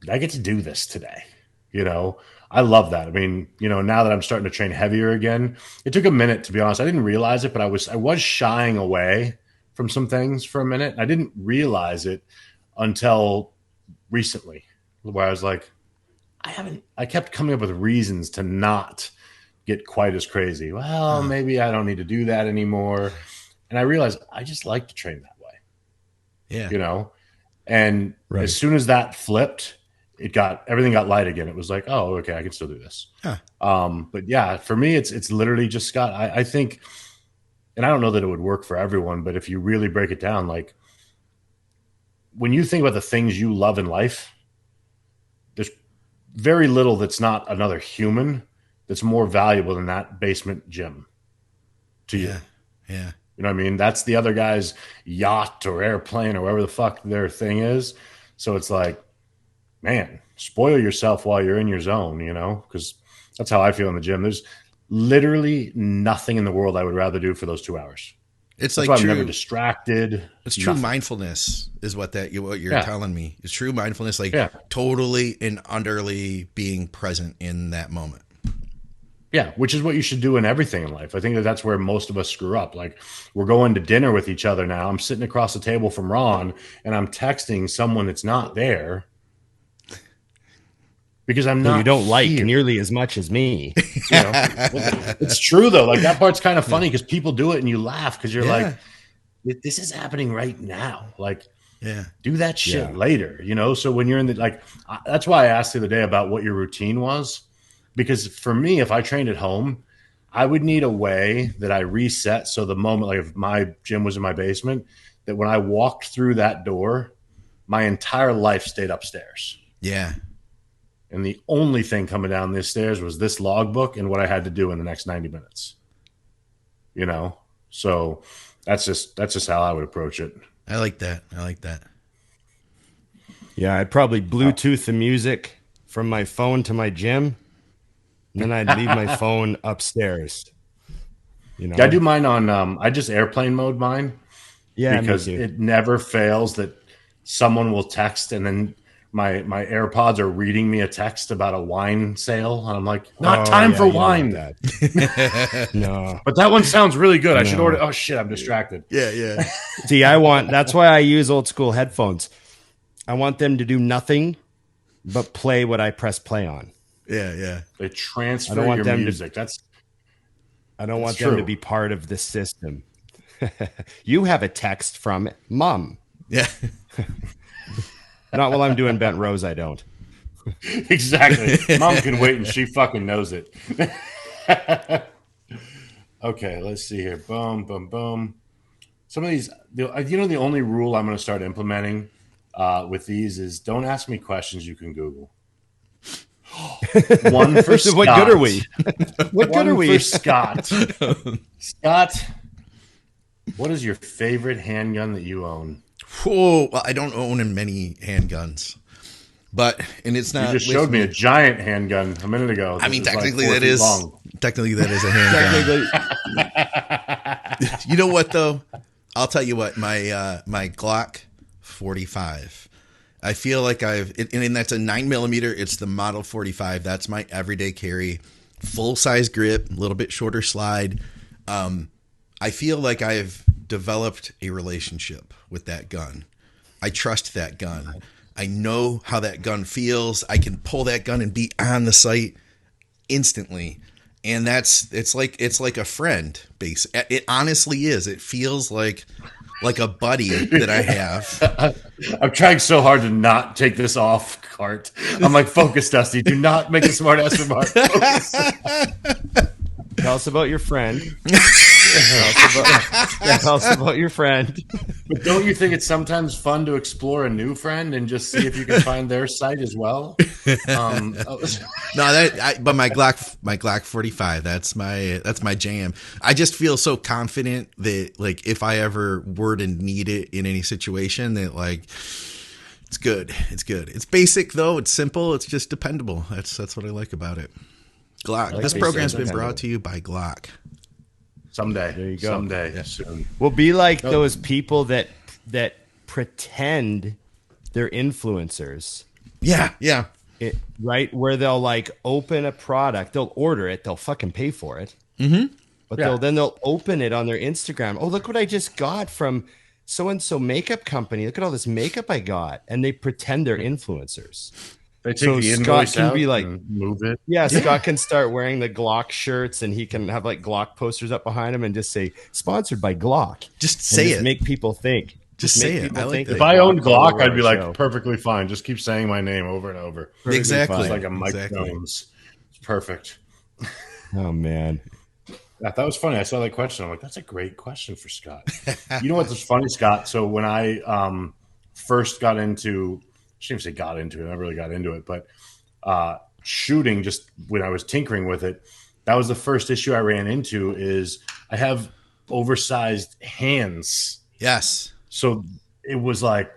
I get to do this today. I love that. I mean, now that I'm starting to train heavier again, it took a minute, to be honest. I didn't realize it, but I was shying away from some things for a minute. I didn't realize it until recently, where I was like, I kept coming up with reasons to not get quite as crazy. Well, maybe I don't need to do that anymore. And I realized I just like to train that way. Yeah. And as soon as that flipped, everything got light again. It was like, oh, okay, I can still do this. Huh. But yeah, for me, it's literally just, Scott, I think, and I don't know that it would work for everyone, but if you really break it down, like, when you think about the things you love in life, there's very little that's not another human that's more valuable than that basement gym to you. Yeah. You know what I mean? That's the other guy's yacht or airplane or whatever the fuck their thing is. So it's like, man, spoil yourself while you're in your zone, you know, because that's how I feel in the gym. There's literally nothing in the world I would rather do for those 2 hours. It's That's like why I'm never distracted. It's true mindfulness is what you're telling me. It's true mindfulness, like totally and utterly being present in that moment. Yeah, which is what you should do in everything in life. I think that's where most of us screw up. Like, we're going to dinner with each other now. I'm sitting across the table from Ron, and I'm texting someone that's not there because I'm not. You don't like here. nearly as much as me. You know? It's true though. Like, that part's kind of funny because people do it and you laugh because you're like, this is happening right now. Like, do that shit later. You know. So when you're in the that's why I asked the other day about what your routine was. Because for me, if I trained at home, I would need a way that I reset. So the moment, like if my gym was in my basement, that when I walked through that door, my entire life stayed upstairs. Yeah. And the only thing coming down these stairs was this logbook and what I had to do in the next 90 minutes. You know? So that's just how I would approach it. I like that. Yeah, I'd probably Bluetooth the music from my phone to my gym. And then I'd leave my phone upstairs. You know, I do mine on. I just airplane mode mine. Yeah, because it never fails that someone will text, and then my AirPods are reading me a text about a wine sale, and I'm like, not time for wine. No, but that one sounds really good. I should order. Oh shit, I'm distracted. Yeah. See, that's why I use old school headphones. I want them to do nothing but play what I press play on. Yeah. They transfer your music. I don't want them to be part of the system. You have a text from Mom. Yeah. Not while I'm doing bent rows, I don't. Exactly. Mom can wait and she fucking knows it. Okay, let's see here. Boom, boom, boom. Some of these, the only rule I'm going to start implementing with these is don't ask me questions you can Google. One for Scott. What good are we? What good are we? For Scott. Scott, what is your favorite handgun that you own? Oh, well, I don't own many handguns, and it's not. You just showed me a giant handgun a minute ago. I mean, technically that is a handgun. You know what though? I'll tell you what. My Glock 45. I feel like and that's a 9mm. It's the Model 45. That's my everyday carry. Full size grip, a little bit shorter slide. I feel like I've developed a relationship with that gun. I trust that gun. I know how that gun feels. I can pull that gun and be on the sight instantly. And it's like a friend base. It honestly is. It feels like a buddy that I have. I'm trying so hard to not take this off cart. I'm like, focus, Dusty. Do not make a smart ass remark. Tell us about your friend. Tell us about your friend. But don't you think it's sometimes fun to explore a new friend and just see if you can find their site as well? But my Glock 45, that's my jam. I just feel so confident that like if I ever were to need it in any situation, that like it's good. It's basic though. It's simple. It's just dependable. That's what I like about it. Glock. This program's been brought to you by Glock. Someday. There you go. Someday. Soon. We'll be like those people that pretend they're influencers. Yeah. Right? Where they'll like open a product, they'll order it, they'll fucking pay for it. Mm-hmm. But they'll open it on their Instagram. Oh, look what I just got from so-and-so makeup company. Look at all this makeup I got. And they pretend they're influencers. They take the invoice Scott can out be like, and move it. Yeah, Scott can start wearing the Glock shirts, and he can have like Glock posters up behind him and just say sponsored by Glock. Just say it. Make people think. Just say it. I like that. If I owned Glock, I'd be like perfectly fine. Just keep saying my name over and over. Exactly. It's like a Mike Jones. It's perfect. Oh man. That was funny. I saw that question. I'm like, that's a great question for Scott. You know what's funny, Scott? So when I first got into, I shouldn't even say got into it. I never really got into it, but shooting, just when I was tinkering with it, that was the first issue I ran into. Is I have oversized hands. Yes. So it was like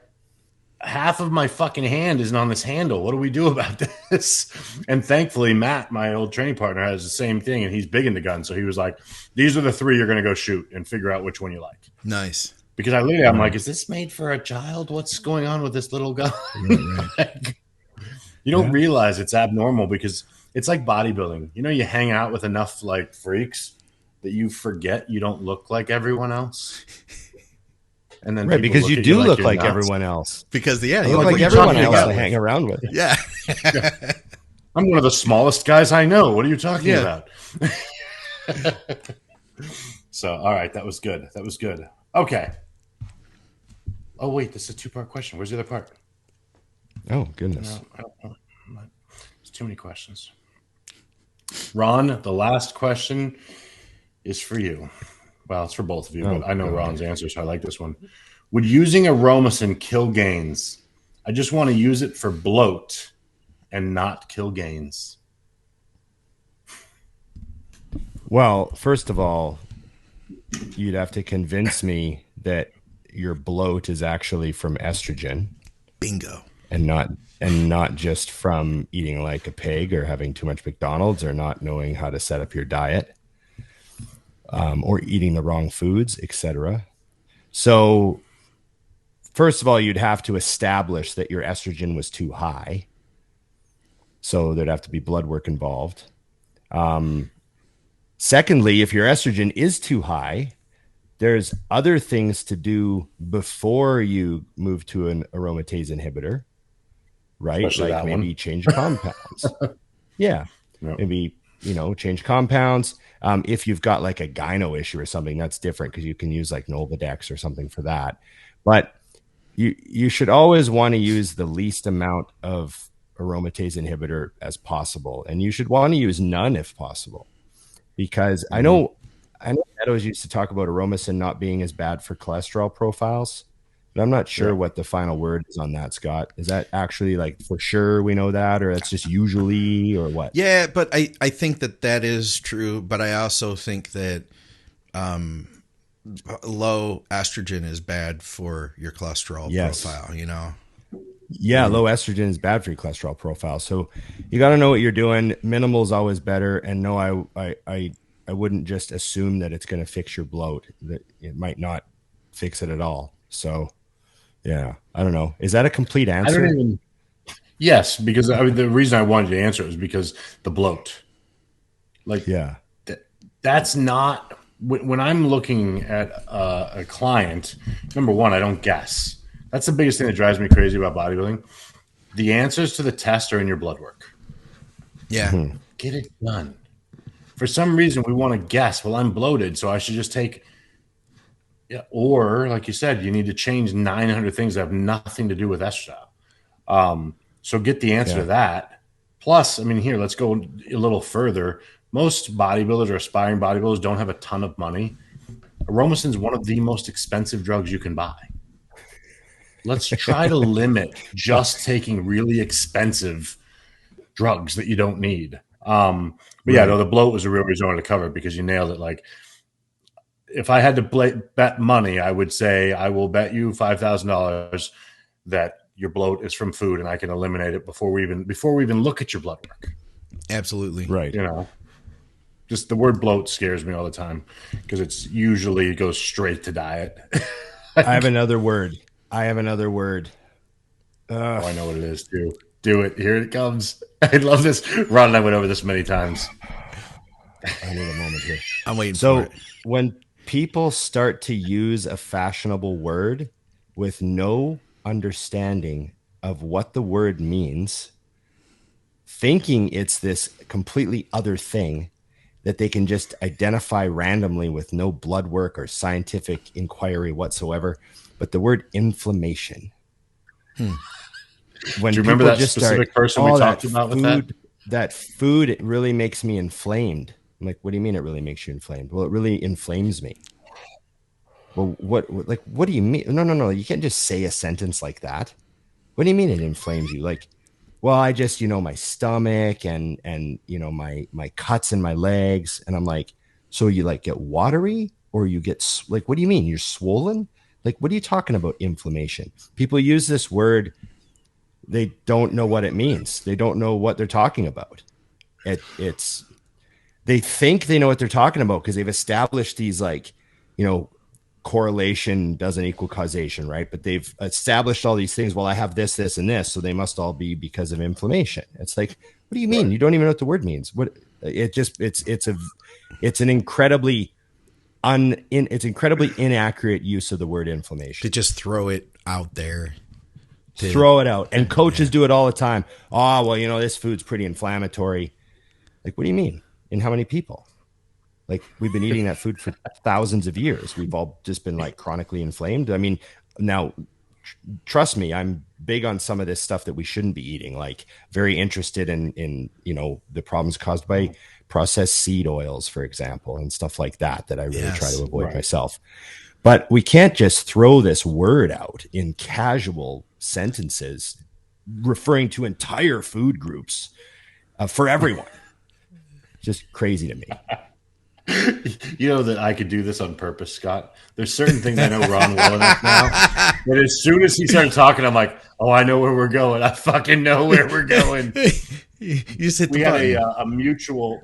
half of my fucking hand isn't on this handle. What do we do about this? And thankfully, Matt, my old training partner, has the same thing, and he's big into guns. So he was like, these are the 3 you're going to go shoot and figure out which one you like. Nice. Because I'm like, is this made for a child? What's going on with this little gun? Like, you don't realize it's abnormal because it's like bodybuilding. You know, you hang out with enough like freaks that you forget you don't look like everyone else. And then because you do look like everyone else. Because you look like everyone else to hang around with. Yeah. I'm one of the smallest guys I know. What are you talking about? So, all right, that was good. That was good. Okay. Oh, wait, this is a 2-part question. Where's the other part? Oh, goodness. No, there's too many questions. Ron, the last question is for you. Well, it's for both of you, but I know Ron's answer, so I like this one. Would using Aromasin kill gains? I just want to use it for bloat and not kill gains. Well, first of all, you'd have to convince me that your bloat is actually from estrogen. Bingo. And not just from eating like a pig or having too much McDonald's or not knowing how to set up your diet. Or eating the wrong foods, etc. So, first of all, you'd have to establish that your estrogen was too high. So there'd have to be blood work involved. Secondly, if your estrogen is too high, there's other things to do before you move to an aromatase inhibitor, right? Especially like maybe change compounds. Maybe, change compounds. If you've got like a gyno issue or something, that's different because you can use like Nolvadex or something for that. But you should always want to use the least amount of aromatase inhibitor as possible. And you should want to use none if possible. Because I know Meadows used to talk about Aromasin not being as bad for cholesterol profiles. But I'm not sure what the final word is on that, Scott. Is that actually like for sure we know that, or it's just usually, or what? Yeah, but I think that is true. But I also think that low estrogen is bad for your cholesterol profile, Yeah, low estrogen is bad for your cholesterol profile. So you got to know what you're doing. Minimal is always better. And no, I wouldn't just assume that it's going to fix your bloat. That it might not fix it at all. So. Yeah, I don't know. Is that a complete answer? Yes, because the reason I wanted to answer it was because the bloat. That's not when I'm looking at a client. Number one, I don't guess. That's the biggest thing that drives me crazy about bodybuilding. The answers to the test are in your blood work. Yeah, get it done. For some reason, we want to guess. Well, I'm bloated, so I should just take. Yeah, or like you said, you need to change 900 things that have nothing to do with estradiol. So get the answer to that. Plus, here, let's go a little further. Most bodybuilders or aspiring bodybuilders don't have a ton of money. Aromasin is one of the most expensive drugs you can buy. Let's try to limit just taking really expensive drugs that you don't need. The bloat was a real reason I wanted to cover it because you nailed it. Like, if I had to bet money, I would say I will bet you $5,000 that your bloat is from food, and I can eliminate it before we even look at your blood work. Absolutely, right. Just the word bloat scares me all the time because it usually goes straight to diet. I have another word. Oh, I know what it is too. Do it. Here it comes. I love this. Ron and I went over this many times. I need a moment here. I'm waiting for it. When people start to use a fashionable word with no understanding of what the word means, thinking it's this completely other thing that they can just identify randomly with no blood work or scientific inquiry whatsoever, but the word inflammation. When do you remember that specific person we talked about with that? That food, it really makes me inflamed. I'm like, what do you mean it really makes you inflamed? Well, it really inflames me. Well, what do you mean? No. You can't just say a sentence like that. What do you mean it inflames you? Like, well, I just, my stomach and my cuts in my legs. And I'm like, so you like get watery or you get like, what do you mean? You're swollen? Like, what are you talking about? Inflammation. People use this word. They don't know what it means. They don't know what they're talking about. They think they know what they're talking about because they've established these, like, correlation doesn't equal causation, right? But they've established all these things. Well, I have this, this, and this, so they must all be because of inflammation. It's like, what do you mean? Right. You don't even know what the word means. It's an incredibly inaccurate use of the word inflammation. To just throw it out there. Throw it out. And coaches do it all the time. Oh, well, this food's pretty inflammatory. Like, what do you mean? In how many people? Like, we've been eating that food for thousands of years. We've all just been like chronically inflamed. I mean, now, trust me, I'm big on some of this stuff that we shouldn't be eating. Like, very interested in the problems caused by processed seed oils, for example, and stuff like that I really try to avoid myself. But we can't just throw this word out in casual sentences referring to entire food groups for everyone. Just crazy to me. You know that I could do this on purpose, Scott. There's certain things I know Ron well enough now that as soon as he started talking, I'm like, oh, I know where we're going. I fucking know where we're going. You said we had a mutual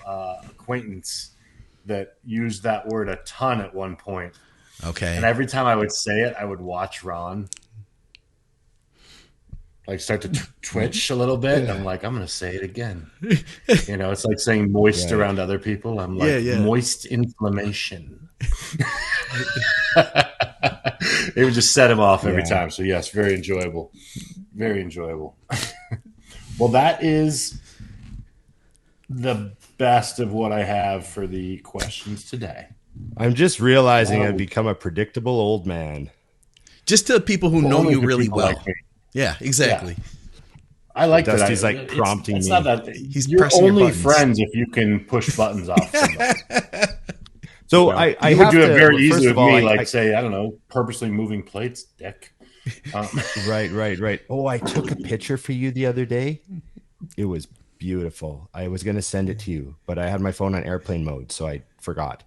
acquaintance that used that word a ton at one point. Okay. And every time I would say it, I would watch Ron like start to twitch a little bit. I'm like, I'm going to say it again. It's like saying moist around other people. I'm like, moist inflammation. It would just set him off every time. So yes, very enjoyable. Very enjoyable. Well, that is the best of what I have for the questions today. I'm just realizing I've become a predictable old man. Just to people who know you really well. Like, yeah, exactly. Yeah. I like Dusty's that. Like prompting me. Not that, He's you're only friends if you can push buttons off somebody. So I would do it very easily with me, say, I don't know, purposely moving plates, dick. Right. Oh, I took a picture for you the other day. It was beautiful. I was going to send it to you, but I had my phone on airplane mode, so I forgot.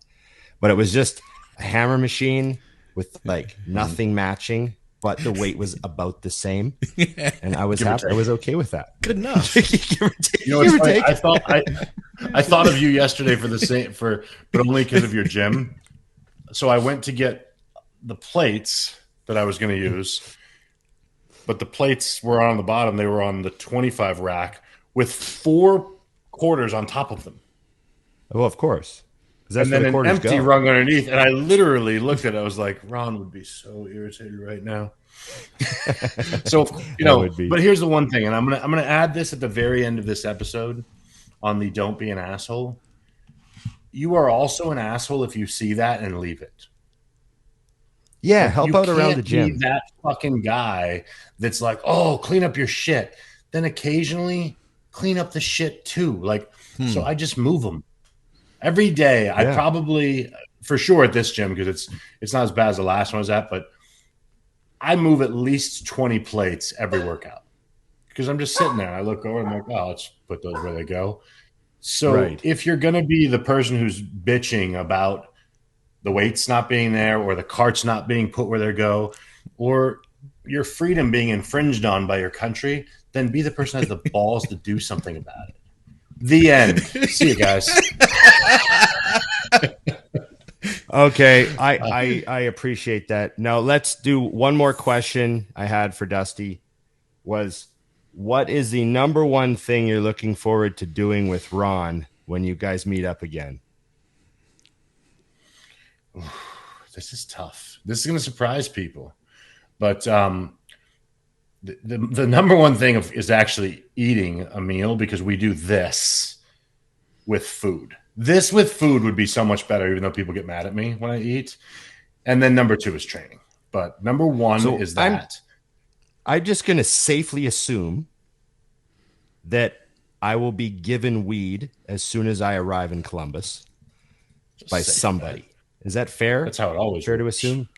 But it was just a hammer machine with like nothing matching, but the weight was about the same, and I was happy. I was okay with that. Good enough. I thought of you yesterday but only because of your gym. So I went to get the plates that I was going to use, but the plates were on the bottom. They were on the 25 rack with 4 quarters on top of them. Oh, of course. And then an empty rung underneath. And I literally looked at it. I was like, Ron would be so irritated right now. So, but here's the one thing. And I'm going to add this at the very end of this episode on the don't be an asshole. You are also an asshole if you see that and leave it. Yeah, help out around the gym. Be that fucking guy that's like, oh, clean up your shit. Then occasionally clean up the shit too. Like, so I just move them. Every day, I probably, for sure at this gym, because it's not as bad as the last one I was at, but I move at least 20 plates every workout. Because I'm just sitting there and I look over and I'm like, oh, let's put those where they go. So if you're going to be the person who's bitching about the weights not being there or the carts not being put where they go or your freedom being infringed on by your country, then be the person who has the balls to do something about it. The end. See you guys. Okay, I appreciate that. Now let's do one more question I had for Dusty. What is the number one thing you're looking forward to doing with Ron when you guys meet up again? This is tough. This is going to surprise people, but the number one thing is actually eating a meal, because we do this with food. This with food would be so much better, even though people get mad at me when I eat. And then number 2 is training. But number 1 is that. I'm just going to safely assume that I will be given weed as soon as I arrive in Columbus by somebody. Is that fair? That's how it always fair works. To assume?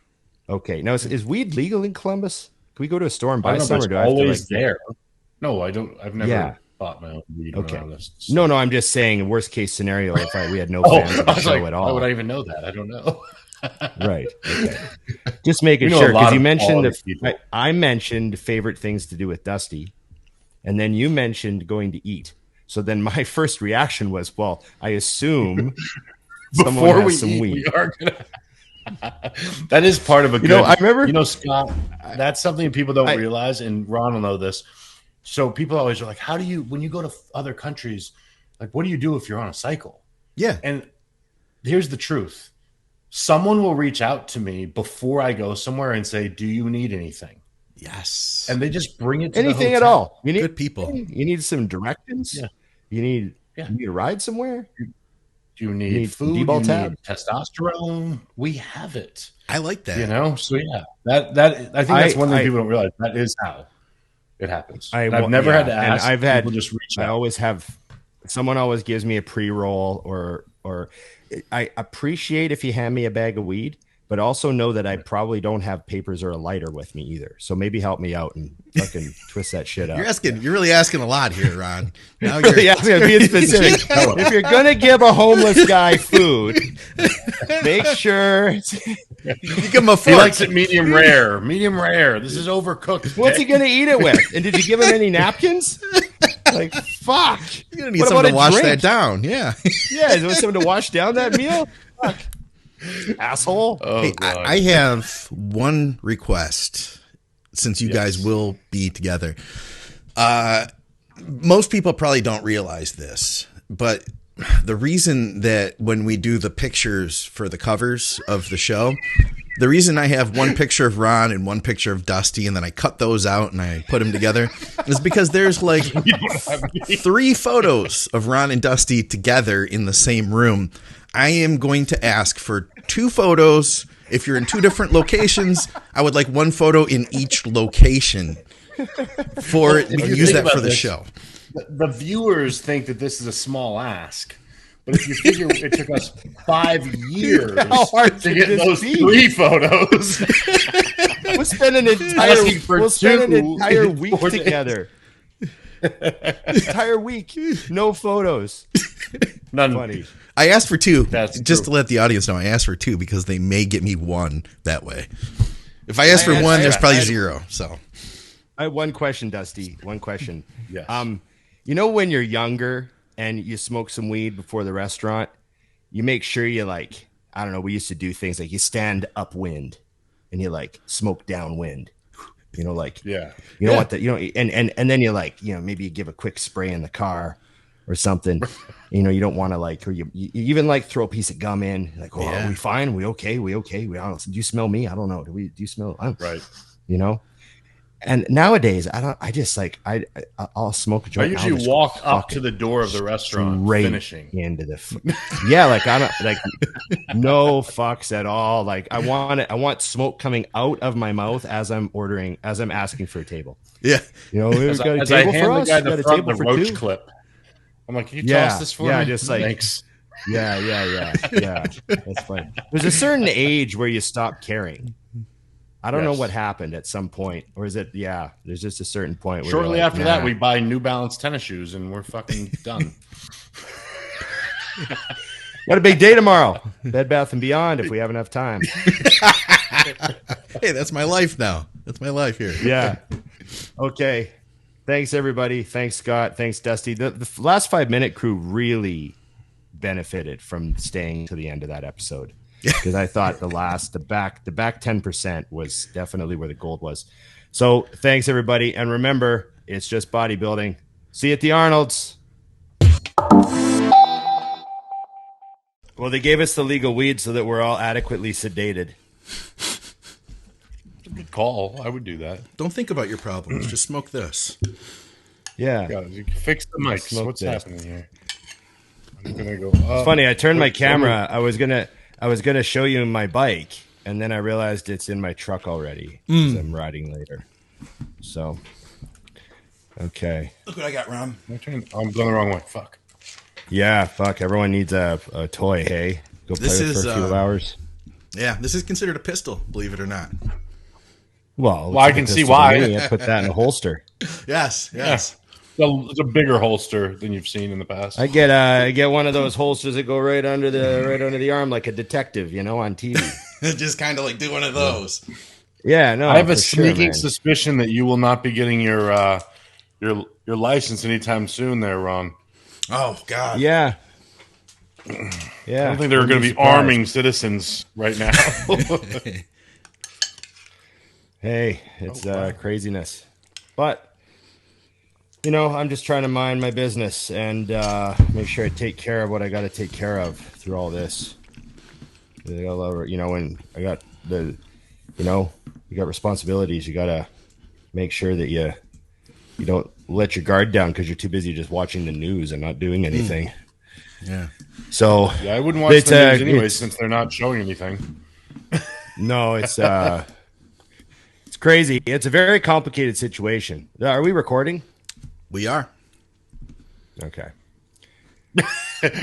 Okay. Now, is weed legal in Columbus? Can we go to a store and buy some? Or do I have always to there. No, I don't. I've never. Yeah. bought my own weed Okay. around this. No, I'm just saying, worst case scenario, if we had no Oh, fans of I the was show like, at why all. would I even know that? I don't know. Right. Okay. Just making We know sure, a lot because you of mentioned quality people. I mentioned favorite things to do with Dusty, and then you mentioned going to eat. So then my first reaction was, well, I assume someone Before has we some eat, weed. we are gonna. That is part of a good. I remember. Scott, that's something people don't realize, and Ron will know this. So people always are like, "How do you, when you go to other countries, like, what do you do if you're on a cycle?" Yeah. And here's the truth: someone will reach out to me before I go somewhere and say, "Do you need anything?" Yes. And they just bring it to Anything the at hotel. all. You need Good people. You need some directions. Yeah. You need Yeah. you need a ride somewhere. Do you need food? D-ball You tab? need testosterone? We have it. I like that. So yeah, that I think that's one thing people don't realize. That is how it happens. I've never had to ask. And I've had people just reach I out. always have someone always gives me a pre-roll or I appreciate if you hand me a bag of weed, but also know that I probably don't have papers or a lighter with me either. So maybe help me out and fucking twist that shit up. You're really asking a lot here, Ron. Now you're being specific. If you're gonna give a homeless guy food, make sure you give him a He fork. likes it medium rare. Medium rare. This is overcooked. what's he gonna eat it with? And did you give him any napkins? Like, fuck. You're gonna need What someone about to a wash drink? that down. Yeah. Yeah, is there someone to wash down that meal? Fuck. Asshole. Oh, Hey, God. I have one request since you guys will be together. Most people probably don't realize this, but the reason that when we do the pictures for the covers of the show, the reason I have one picture of Ron and one picture of Dusty, and then I cut those out and I put them together, is because there's like 3 photos of Ron and Dusty together in the same room. I am going to ask for 2 photos. If you're in 2 different locations, I would like 1 photo in each location for If you use think that about for the this, show. The viewers think that this is a small ask, but if you figure it took us 5 years How hard to could get this those be? 3 photos, We'll spend an Asking for entire 2 week 4 days. together. Entire week, no photos. none. Funny. I asked for 2 That's just true. to let the audience know. I asked for 2 because they may get me 1 that way. If I ask for 1, there's probably 0. So I have one question, Dusty. One question. Yes. You know when you're younger and you smoke some weed before the restaurant, you make sure you like, I don't know, we used to do things like you stand upwind and you like smoke downwind. Like Yeah. you don't want that, and then you like, maybe you give a quick spray in the car or something. You don't want to like, or you even like throw a piece of gum in, like, oh, Yeah. are we fine? We okay? We okay? Do you smell me? I don't know. Do you smell? Right. And nowadays, I'll smoke a I joint. I'll usually just walk up fucking to the door of the restaurant, straight finishing. into the yeah, like I don't like no fucks at all. Like I want smoke coming out of my mouth as I'm asking for a table. yeah, We've got a As I table hand for the us. guy You got the a front table the for roach 2. clip, I'm like, can you Yeah, toss this for yeah, me? just like- Thanks. Yeah. That's fine. There's a certain age where you stop caring. I don't know Yes. what happened at some point, or is it? Yeah, there's just a certain point. Where Shortly you're like, after that, nah. we buy New Balance tennis shoes, and we're fucking done. Got a big day tomorrow. Bed Bath and Beyond. If we have enough time. hey, that's my life now. That's my life here. Yeah. Okay. Thanks everybody. Thanks Scott. Thanks Dusty. The last 5-minute crew really benefited from staying to the end of that episode because I thought the back 10% was definitely where the gold was. So thanks everybody, and remember, it's just bodybuilding. See you at the Arnold's. Well, they gave us the legal weed so that we're all adequately sedated. Good call. I would do that. Don't think about your problems. Just smoke this. Yeah. You can fix the mics. Smoke What's this. happening here? I'm gonna go. It's funny. I turned my camera. I was gonna show you my bike, and then I realized it's in my truck already. 'Cause I'm riding later. So, okay. Look what I got, Ron. I'm going the wrong way. Fuck. Yeah. Fuck. Everyone needs a toy. Hey, go play This with it for is, a few hours. Yeah, this is considered a pistol, believe it or not. Well, I can see why. I put that in a holster. Yes. It's a bigger holster than you've seen in the past. I get one of those holsters that go right under the arm like a detective, on TV. Just kind of like do one of those. Yeah, no. I have a for sneaking sure, suspicion that you will not be getting your license anytime soon there, Ron. Oh, God. Yeah. I don't think they're going to be arming citizens right now. Hey, it's craziness. But, I'm just trying to mind my business and make sure I take care of what I got to take care of through all this. When I got you got responsibilities. You got to make sure that you don't let your guard down because you're too busy just watching the news and not doing anything. Yeah. So yeah, I wouldn't watch the news anyway since they're not showing anything. No, it's crazy. It's a very complicated situation. Are we recording? We are. Okay.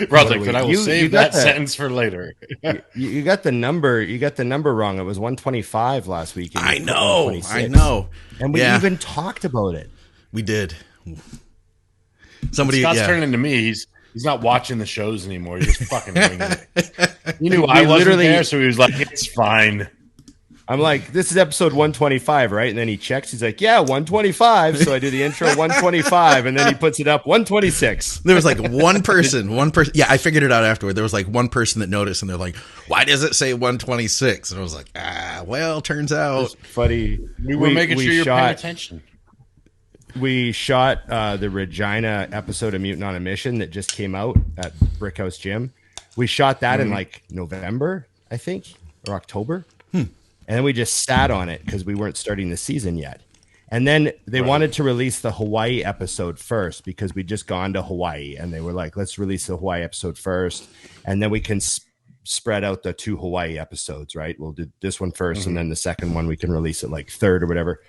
Ron's like, but I will save that sentence for later. you got the number. You got the number wrong. It was 125 last week. I know. And we even talked about it. We did. Scott's turning into me. He's not watching the shows anymore. He's just fucking winging it. He knew I wasn't there, so he was like, it's fine. I'm like, this is episode 125, right? And then he checks. He's like, yeah, 125. So I do the intro 125, and then he puts it up 126. There was like one person. Yeah, I figured it out afterward. There was like one person that noticed, and they're like, why does it say 126? And I was like, well, turns out. Funny. We were making sure you're paying attention. We shot the Regina episode of Mutant on a Mission that just came out at Brickhouse Gym. We shot that in like November, I think, or October. And then we just sat on it because we weren't starting the season yet. And then they wanted to release the Hawaii episode first because we'd just gone to Hawaii. And they were like, let's release the Hawaii episode first. And then we can spread out the 2 Hawaii episodes, right? We'll do this one first, and then the second one we can release it like third or whatever.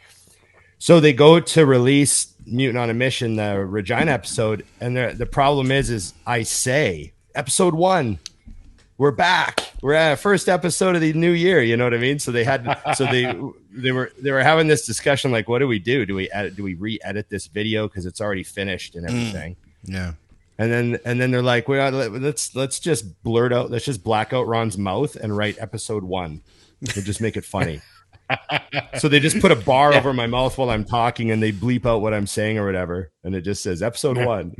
So they go to release Mutant on a Mission, the Regina episode. And the problem is I say, episode 1. We're back. We're at our first episode of the new year. You know what I mean? So they were having this discussion like, what do we do? Do we re-edit this video because it's already finished and everything? Yeah. And then they're like, well, let's just blurt out, let's just black out Ron's mouth and write episode 1 and just make it funny. So they just put a bar over my mouth while I'm talking and they bleep out what I'm saying or whatever. And it just says episode 1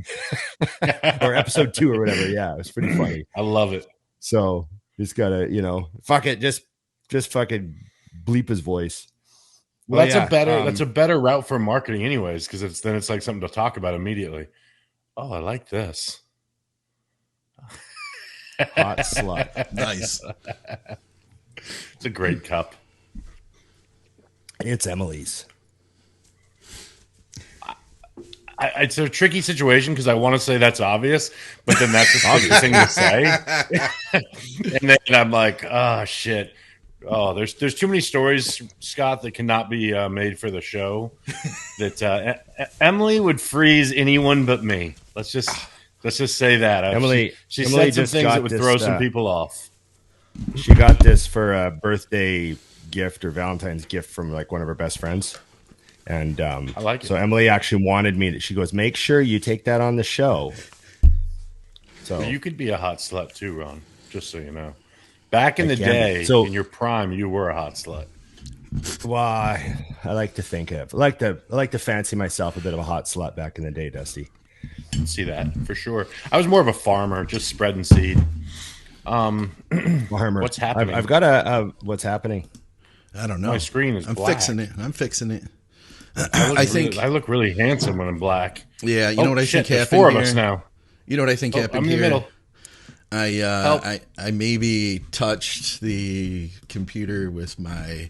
or episode 2 or whatever. Yeah. It's pretty funny. I love it. So just gotta, fuck it, just fucking bleep his voice. Well, that's a better route for marketing, anyways, because it's like something to talk about immediately. Oh, I like this. Hot slut. Nice. It's a great cup. It's Emily's. It's a tricky situation because I want to say that's obvious, but then that's the obvious thing to say. And then I'm like, oh shit. Oh, there's too many stories, Scott, that cannot be made for the show. That Emily would freeze anyone but me. Let's just say that Emily. She Emily said some things that would throw some people off. She got this for a birthday gift or Valentine's gift from like one of her best friends. And I like it. So Emily actually wanted me she goes, make sure you take that on the show. So you could be a hot slut too, Ron, just so you know. Back in the day, in your prime, you were a hot slut. Well, I like to think of I like to fancy myself a bit of a hot slut back in the day, Dusty. See that for sure. I was more of a farmer, just spreading seed. Farmer. What's happening? I've got a what's happening? I don't know. My screen is black. I'm fixing it. I think I look really handsome when I'm black. Yeah, you know what I think happened. 4 here? of us now. You know what I think happened I'm in here? the middle. I maybe touched the computer with my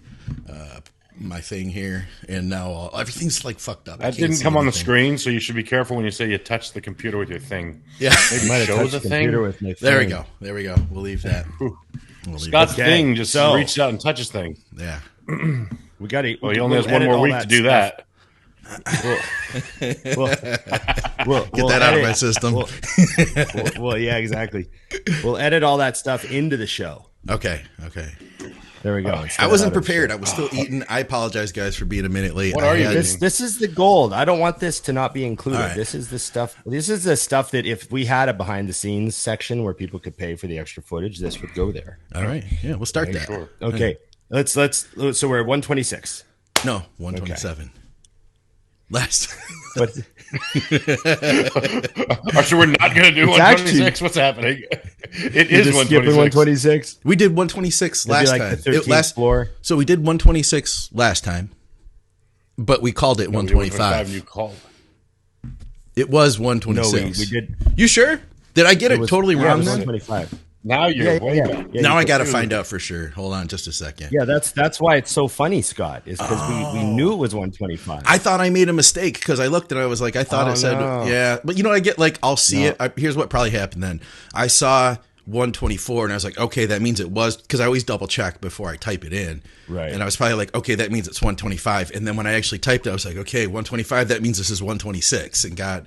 my thing here, and now everything's like fucked up. That didn't come on the screen, so you should be careful when you say you touch the computer with your thing. Yeah, maybe show the thing. With my there we go. There we go. We'll leave that. Scott's thing just reaches out and touches things. Yeah. We got to. Well, he only has one more week to do that. We'll get that out of my system. Well, yeah, exactly. We'll edit all that stuff into the show. Okay. There we go. I wasn't prepared. I was still eating. I apologize, guys, for being a minute late. What are you This is the gold. I don't want this to not be included. All right. This is the stuff. This is the stuff that if we had a behind the scenes section where people could pay for the extra footage, this would go there. All right. Yeah, we'll start that. Sure. Okay. Let's so we're at 126. No, 127. Last. But So we're not going to do 126. What's happening? It is 126. We did 126 last like time. the 13th floor. So we did 126 last time, but we called it 125. You called. It was No, 126. we did. You sure? Did I get it totally Yeah, it wrong was then? 125. Now you're way back. Yeah, Now you I got to could- find out for sure. Hold on just a second. Yeah, that's why it's so funny, Scott. Is because we knew it was 125. I thought I made a mistake because I looked and I was like, I thought it said, no. yeah. But you know, I get like, I'll see it. Here's what probably happened then. I saw 124 and I was like, okay, that means it was, because I always double check before I type it in. Right. And I was probably like, okay, that means it's 125. And then when I actually typed it, I was like, okay, 125, that means this is 126, and got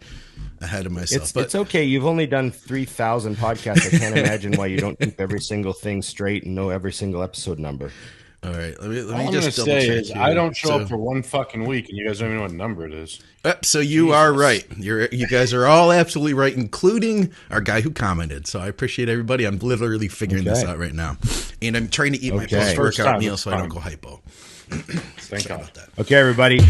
ahead of myself. It's okay. You've only done 3,000 podcasts. I can't imagine why you don't keep every single thing straight and know every single episode number. All right, let All me I'm going to just double say check is here. I don't show So- up for one fucking week, and you guys don't even know what number it is. So you are right. You guys are all absolutely right, including our guy who commented. So I appreciate everybody. I'm literally figuring this out right now, and I'm trying to eat my Okay. post First workout time, meal it's so I don't fine. go hypo. Thank God. About that. Okay, everybody.